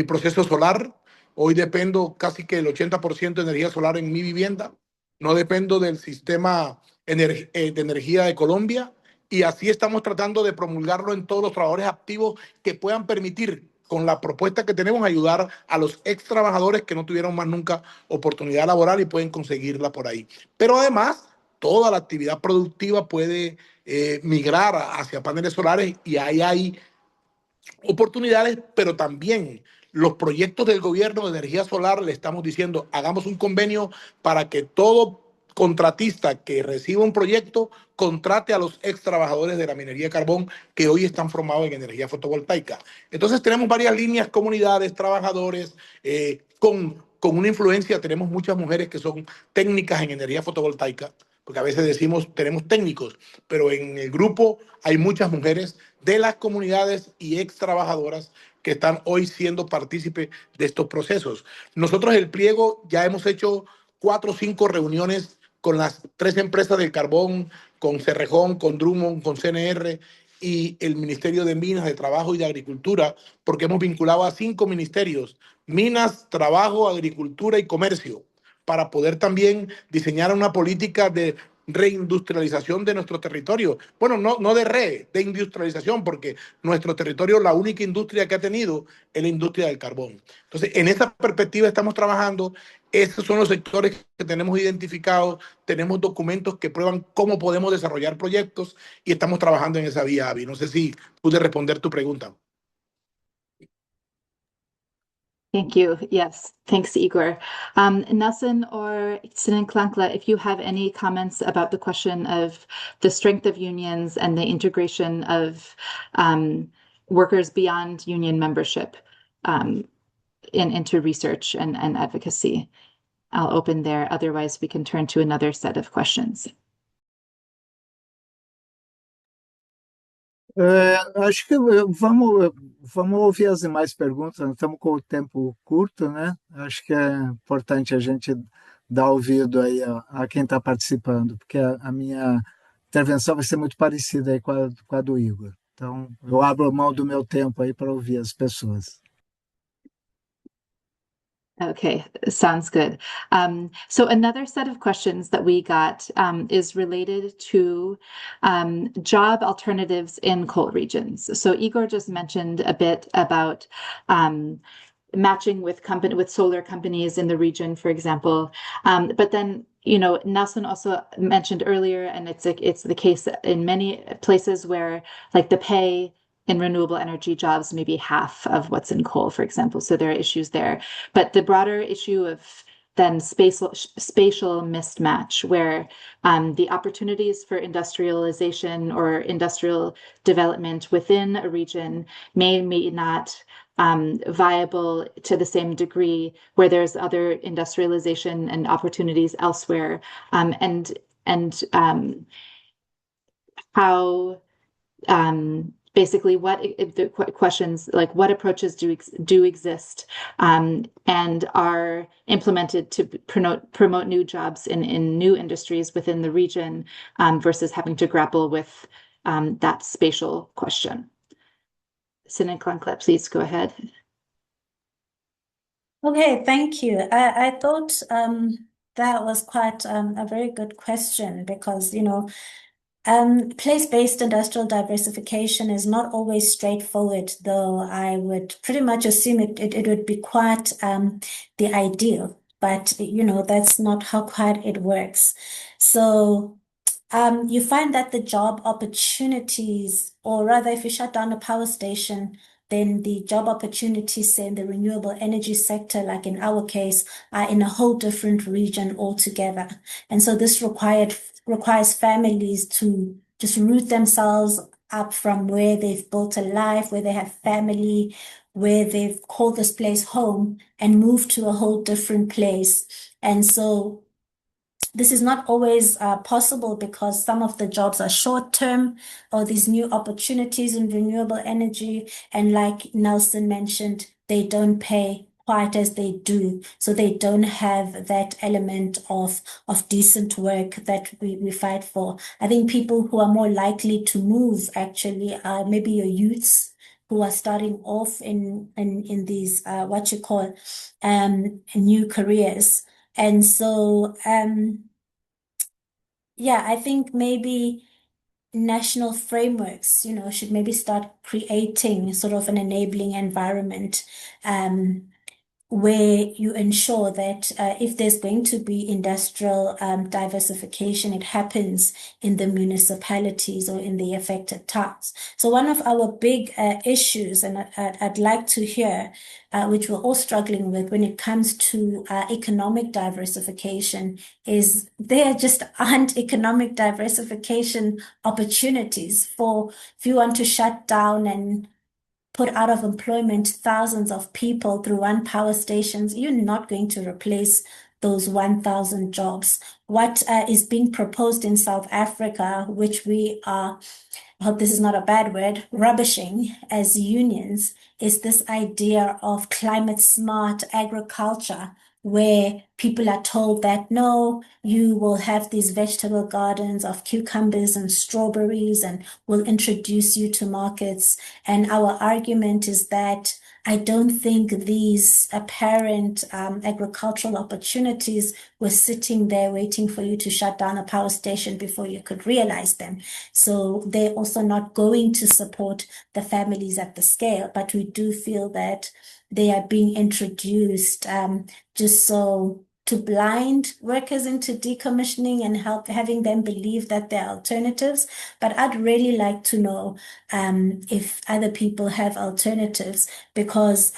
proceso solar. Hoy dependo casi que el 80% de energía solar en mi vivienda. No dependo del sistema de energía de Colombia. Y así estamos tratando de promulgarlo en todos los trabajadores activos que puedan permitir, con la propuesta que tenemos, ayudar a los ex trabajadores que no tuvieron más nunca oportunidad laboral y pueden conseguirla por ahí. Pero además, toda la actividad productiva puede migrar hacia paneles solares y ahí hay oportunidades, pero también los proyectos del gobierno de energía solar le estamos diciendo, hagamos un convenio para que todo contratista que reciba un proyecto contrate a los ex trabajadores de la minería de carbón que hoy están formados en energía fotovoltaica. Entonces tenemos varias líneas, comunidades, trabajadores, con una influencia. Tenemos muchas mujeres que son técnicas en energía fotovoltaica, porque a veces decimos tenemos técnicos, pero en el grupo hay muchas mujeres de las comunidades y ex trabajadoras que están hoy siendo partícipes de estos procesos. Nosotros el pliego ya hemos hecho 4 o 5 reuniones con las 3 empresas del carbón, con Cerrejón, con Drummond, con CNR y el Ministerio de Minas, de Trabajo y de Agricultura, porque hemos vinculado a 5 ministerios: Minas, Trabajo, Agricultura y Comercio, para poder también diseñar una política de reindustrialización de nuestro territorio. Bueno, no de industrialización, porque nuestro territorio, la única industria que ha tenido es la industria del carbón. Entonces, en esa perspectiva estamos trabajando. Esos son los sectores que tenemos identificados, tenemos documentos que prueban cómo podemos desarrollar proyectos y estamos trabajando en esa vía, Avi. No sé si pude responder tu pregunta. Thank you. Yes, thanks, Igor. Nelson or Siniklankla, if you have any comments about the question of the strength of unions and the integration of workers beyond union membership into research and advocacy, I'll open there. Otherwise, we can turn to another set of questions. Acho que vamos ouvir as demais perguntas. Nós estamos com o tempo curto, né? Acho que é importante a gente dar ouvido aí a quem está participando, porque a minha intervenção vai ser muito parecida aí com a do Igor. Então, eu abro mão do meu tempo aí para ouvir as pessoas. Okay, sounds good. So another set of questions that we got is related to job alternatives in coal regions. So Igor just mentioned a bit about matching with solar companies in the region, for example. But then, Nelson also mentioned earlier, and it's the case in many places where like the pay in renewable energy jobs maybe half of what's in coal, for example. So there are issues there. But the broader issue of than spatial mismatch, where the opportunities for industrialization or industrial development within a region may not viable to the same degree where there's other industrialization and opportunities elsewhere, and how basically what the questions like what approaches do exist and are implemented to promote new jobs in new industries within the region versus having to grapple with that spatial question. Sineklankle, please go ahead. Okay, thank you. I thought that was quite a very good question because, place-based industrial diversification is not always straightforward, though I would pretty much assume it would be quite the ideal, but that's not how quite it works. So you find that the job opportunities, or rather if you shut down a power station, then the job opportunities, say in the renewable energy sector, like in our case, are in a whole different region altogether. And so this requires families to just root themselves up from where they've built a life, where they have family, where they've called this place home, and move to a whole different place. And so this is not always possible because some of the jobs are short-term or these new opportunities in renewable energy. And like Nelson mentioned, they don't pay quite as they do. So they don't have that element of decent work that we fight for. I think people who are more likely to move actually are maybe your youths who are starting off in these what you call new careers. And so yeah, I think maybe national frameworks, should maybe start creating sort of an enabling environment where you ensure that if there's going to be industrial diversification, it happens in the municipalities or in the affected towns. So one of our big issues, and I'd like to hear, which we're all struggling with when it comes to economic diversification, is there just aren't economic diversification opportunities for if you want to shut down and put out of employment thousands of people through one power stations, you're not going to replace those 1,000 jobs. What is being proposed in South Africa, which we are, I hope this is not a bad word, rubbishing as unions, is this idea of climate smart agriculture, where people are told that, no, you will have these vegetable gardens of cucumbers and strawberries and we'll introduce you to markets. And our argument is that I don't think these apparent agricultural opportunities were sitting there waiting for you to shut down a power station before you could realize them. So they're also not going to support the families at the scale, but we do feel that they are being introduced just so to blind workers into decommissioning and having them believe that there are alternatives. But I'd really like to know if other people have alternatives, because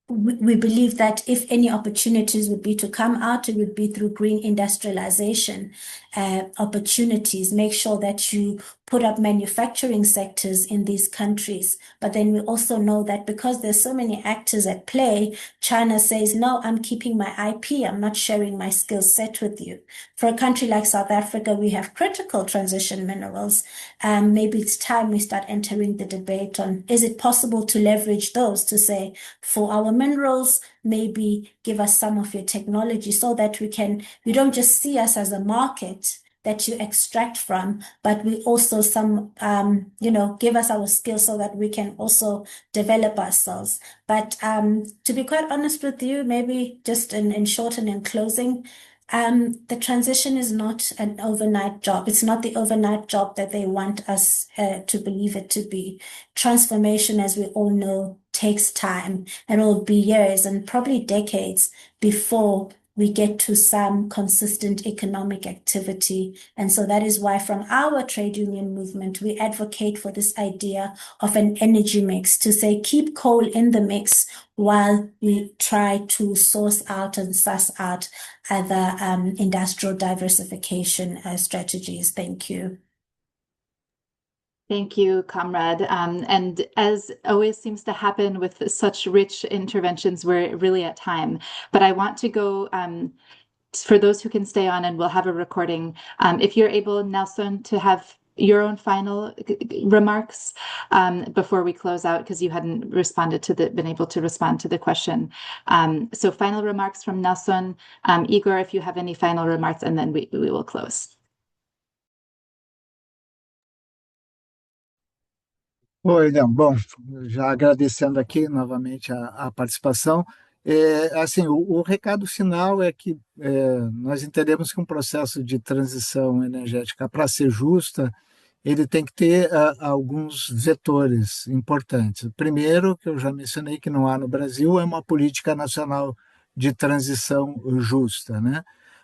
we believe that if any opportunities would be to come out, it would be through green industrialization opportunities. Make sure that you put up manufacturing sectors in these countries. But then we also know that because there's so many actors at play, China says, no, I'm keeping my IP. I'm not sharing my skill set with you. For a country like South Africa, we have critical transition minerals. Maybe it's time we start entering the debate on, is it possible to leverage those to say, for our minerals, maybe give us some of your technology so that you don't just see us as a market that you extract from, but we also give us our skills so that we can also develop ourselves. But to be quite honest with you, maybe just in short and in closing, the transition is not an overnight job. It's not the overnight job that they want us to believe it to be. Transformation, as we all know, takes time, and it will be years and probably decades before we get to some consistent economic activity. And so that is why from our trade union movement, we advocate for this idea of an energy mix, to say keep coal in the mix while we try to source out and suss out other industrial diversification strategies. Thank you. Thank you, comrade. And as always seems to happen with such rich interventions, we're really at time. But I want to go, for those who can stay on, and we'll have a recording, if you're able, Nelson, to have your own final remarks before we close out, because you hadn't been able to respond to the question. So final remarks from Nelson. Igor, if you have any final remarks, and then we will close. Oi, Leão. Bom, já agradecendo aqui novamente a participação. Assim, o recado final é que nós entendemos que um processo de transição energética, para ser justa, ele tem que ter alguns vetores importantes. O primeiro, que eu já mencionei que não há no Brasil, é uma política nacional de transição justa, né?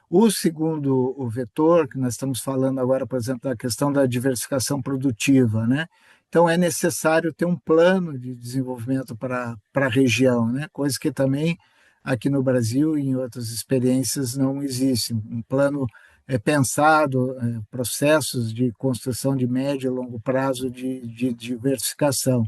O segundo, o vetor, que nós estamos falando agora, por exemplo, da questão da diversificação produtiva, né? Então, é necessário ter um plano de desenvolvimento para a região, né? Coisa que também aqui no Brasil e em outras experiências não existe. Um plano pensado, processos de construção de médio e longo prazo de diversificação.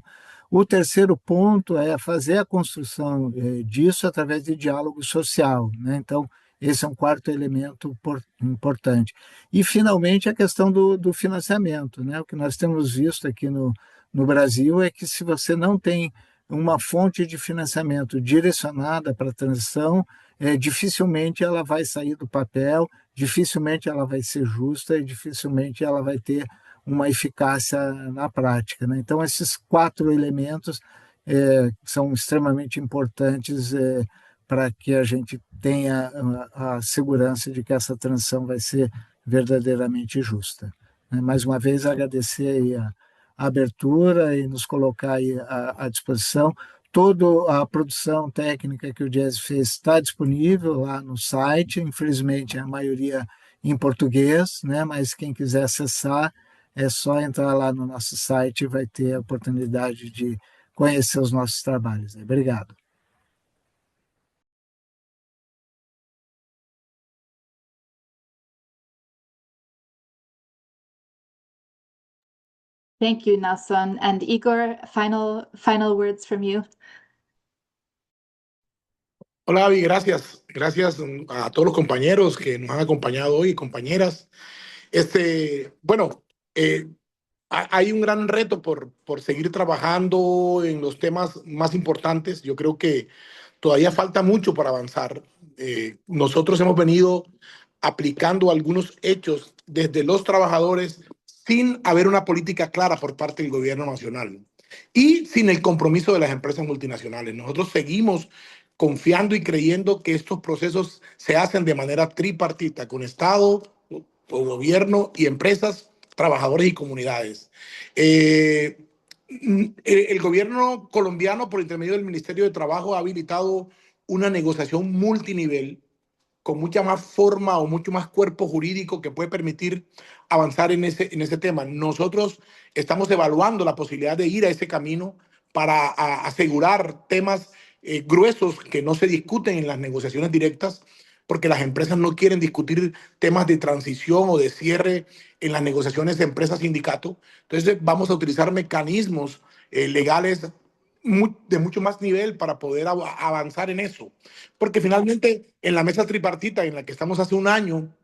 O terceiro ponto é fazer a construção disso através de diálogo social, né? Então, esse é um quarto elemento importante. E, finalmente, a questão do financiamento, né? O que nós temos visto aqui no Brasil é que, se você não tem uma fonte de financiamento direcionada para a transição, dificilmente ela vai sair do papel, dificilmente ela vai ser justa e dificilmente ela vai ter uma eficácia na prática, né? Então, esses quatro elementos são extremamente importantes para que a gente tenha a segurança de que essa transição vai ser verdadeiramente justa. Mais uma vez, agradecer aí a abertura e nos colocar aí à disposição. Toda a produção técnica que o Jazz fez está disponível lá no site, infelizmente a maioria em português, né? Mas quem quiser acessar, é só entrar lá no nosso site e vai ter a oportunidade de conhecer os nossos trabalhos. Obrigado. Thank you, Nelson. And Igor, final words from you. Hola, Avi, gracias. Gracias a todos los compañeros que nos han acompañado hoy, compañeras. Bueno, hay un gran reto por seguir trabajando en los temas más importantes. Yo creo que todavía falta mucho para avanzar. Nosotros hemos venido aplicando algunos hechos desde los trabajadores sin haber una política clara por parte del gobierno nacional y sin el compromiso de las empresas multinacionales. Nosotros seguimos confiando y creyendo que estos procesos se hacen de manera tripartita, con Estado, o gobierno y empresas, trabajadores y comunidades. El gobierno colombiano, por intermedio del Ministerio de Trabajo, ha habilitado una negociación multinivel con mucha más forma o mucho más cuerpo jurídico que puede permitir avanzar en ese tema. Nosotros estamos evaluando la posibilidad de ir a ese camino para asegurar temas gruesos que no se discuten en las negociaciones directas, porque las empresas no quieren discutir temas de transición o de cierre en las negociaciones de empresa-sindicato. Entonces vamos a utilizar mecanismos legales de mucho más nivel para poder avanzar en eso. Porque finalmente en la mesa tripartita en la que estamos hace un año,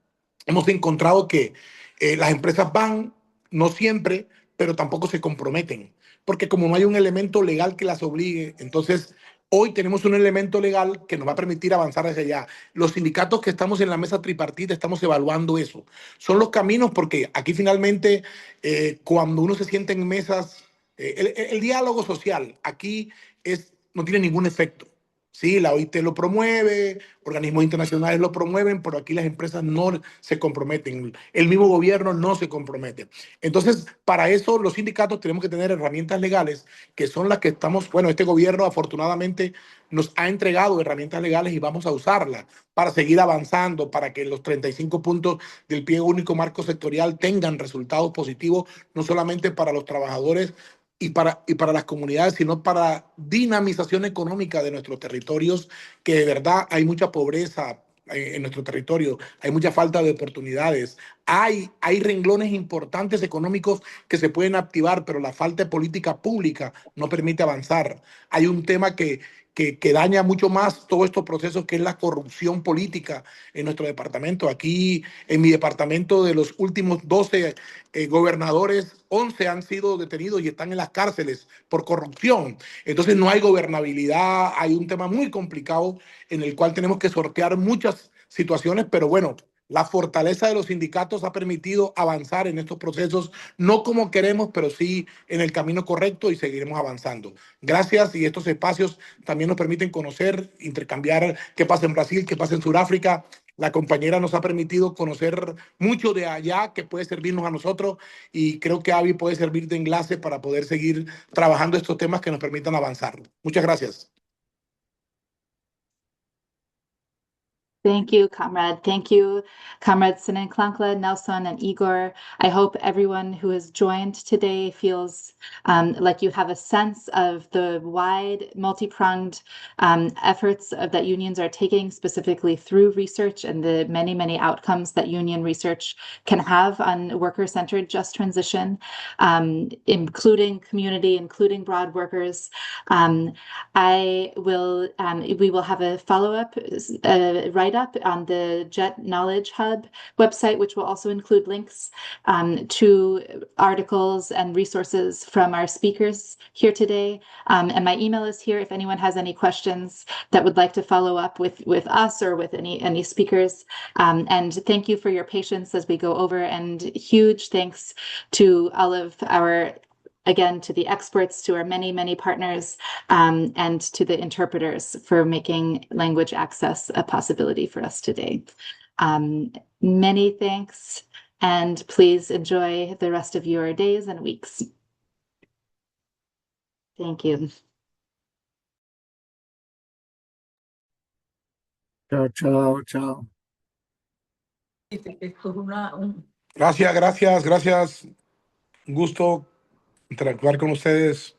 hemos encontrado que las empresas van, no siempre, pero tampoco se comprometen. Porque como no hay un elemento legal que las obligue, entonces hoy tenemos un elemento legal que nos va a permitir avanzar hacia allá. Los sindicatos que estamos en la mesa tripartita estamos evaluando eso. Son los caminos porque aquí finalmente cuando uno se sienta en mesas, el diálogo social aquí no tiene ningún efecto. Sí, la OIT lo promueve, organismos internacionales lo promueven, pero aquí las empresas no se comprometen, el mismo gobierno no se compromete. Entonces, para eso los sindicatos tenemos que tener herramientas legales, que son las que estamos, bueno, este gobierno afortunadamente nos ha entregado herramientas legales y vamos a usarlas para seguir avanzando, para que los 35 puntos del Pie Único Marco Sectorial tengan resultados positivos, no solamente para los trabajadores, y para las comunidades, sino para dinamización económica de nuestros territorios, que de verdad hay mucha pobreza en nuestro territorio, hay mucha falta de oportunidades, hay renglones importantes económicos que se pueden activar, pero la falta de política pública no permite avanzar. Hay un tema que daña mucho más todos estos procesos, que es la corrupción política en nuestro departamento. Aquí, en mi departamento, de los últimos 12 gobernadores, 11 han sido detenidos y están en las cárceles por corrupción. Entonces no hay gobernabilidad, hay un tema muy complicado en el cual tenemos que sortear muchas situaciones, pero bueno, la fortaleza de los sindicatos ha permitido avanzar en estos procesos, no como queremos, pero sí en el camino correcto, y seguiremos avanzando. Gracias, y estos espacios también nos permiten conocer, intercambiar qué pasa en Brasil, qué pasa en Sudáfrica. La compañera nos ha permitido conocer mucho de allá que puede servirnos a nosotros, y creo que Avi puede servir de enlace para poder seguir trabajando estos temas que nos permitan avanzar. Muchas gracias. Thank you, comrade. Thank you, comrades Sinan Klankla, Nelson, and Igor. I hope everyone who has joined today feels like you have a sense of the wide, multi-pronged efforts that unions are taking, specifically through research, and the many, many outcomes that union research can have on worker-centered just transition, including community, including broad workers. We will have a follow-up write-up on the JET Knowledge Hub website, which will also include links to articles and resources from our speakers here today. And my email is here if anyone has any questions that would like to follow up with us or with any speakers. And thank you for your patience as we go over, and huge thanks to all of our, again, to the experts, to our many, many partners, and to the interpreters for making language access a possibility for us today. Many thanks, and please enjoy the rest of your days and weeks. Thank you. Chao, chao, chao. Gracias. Un gusto interactuar con ustedes.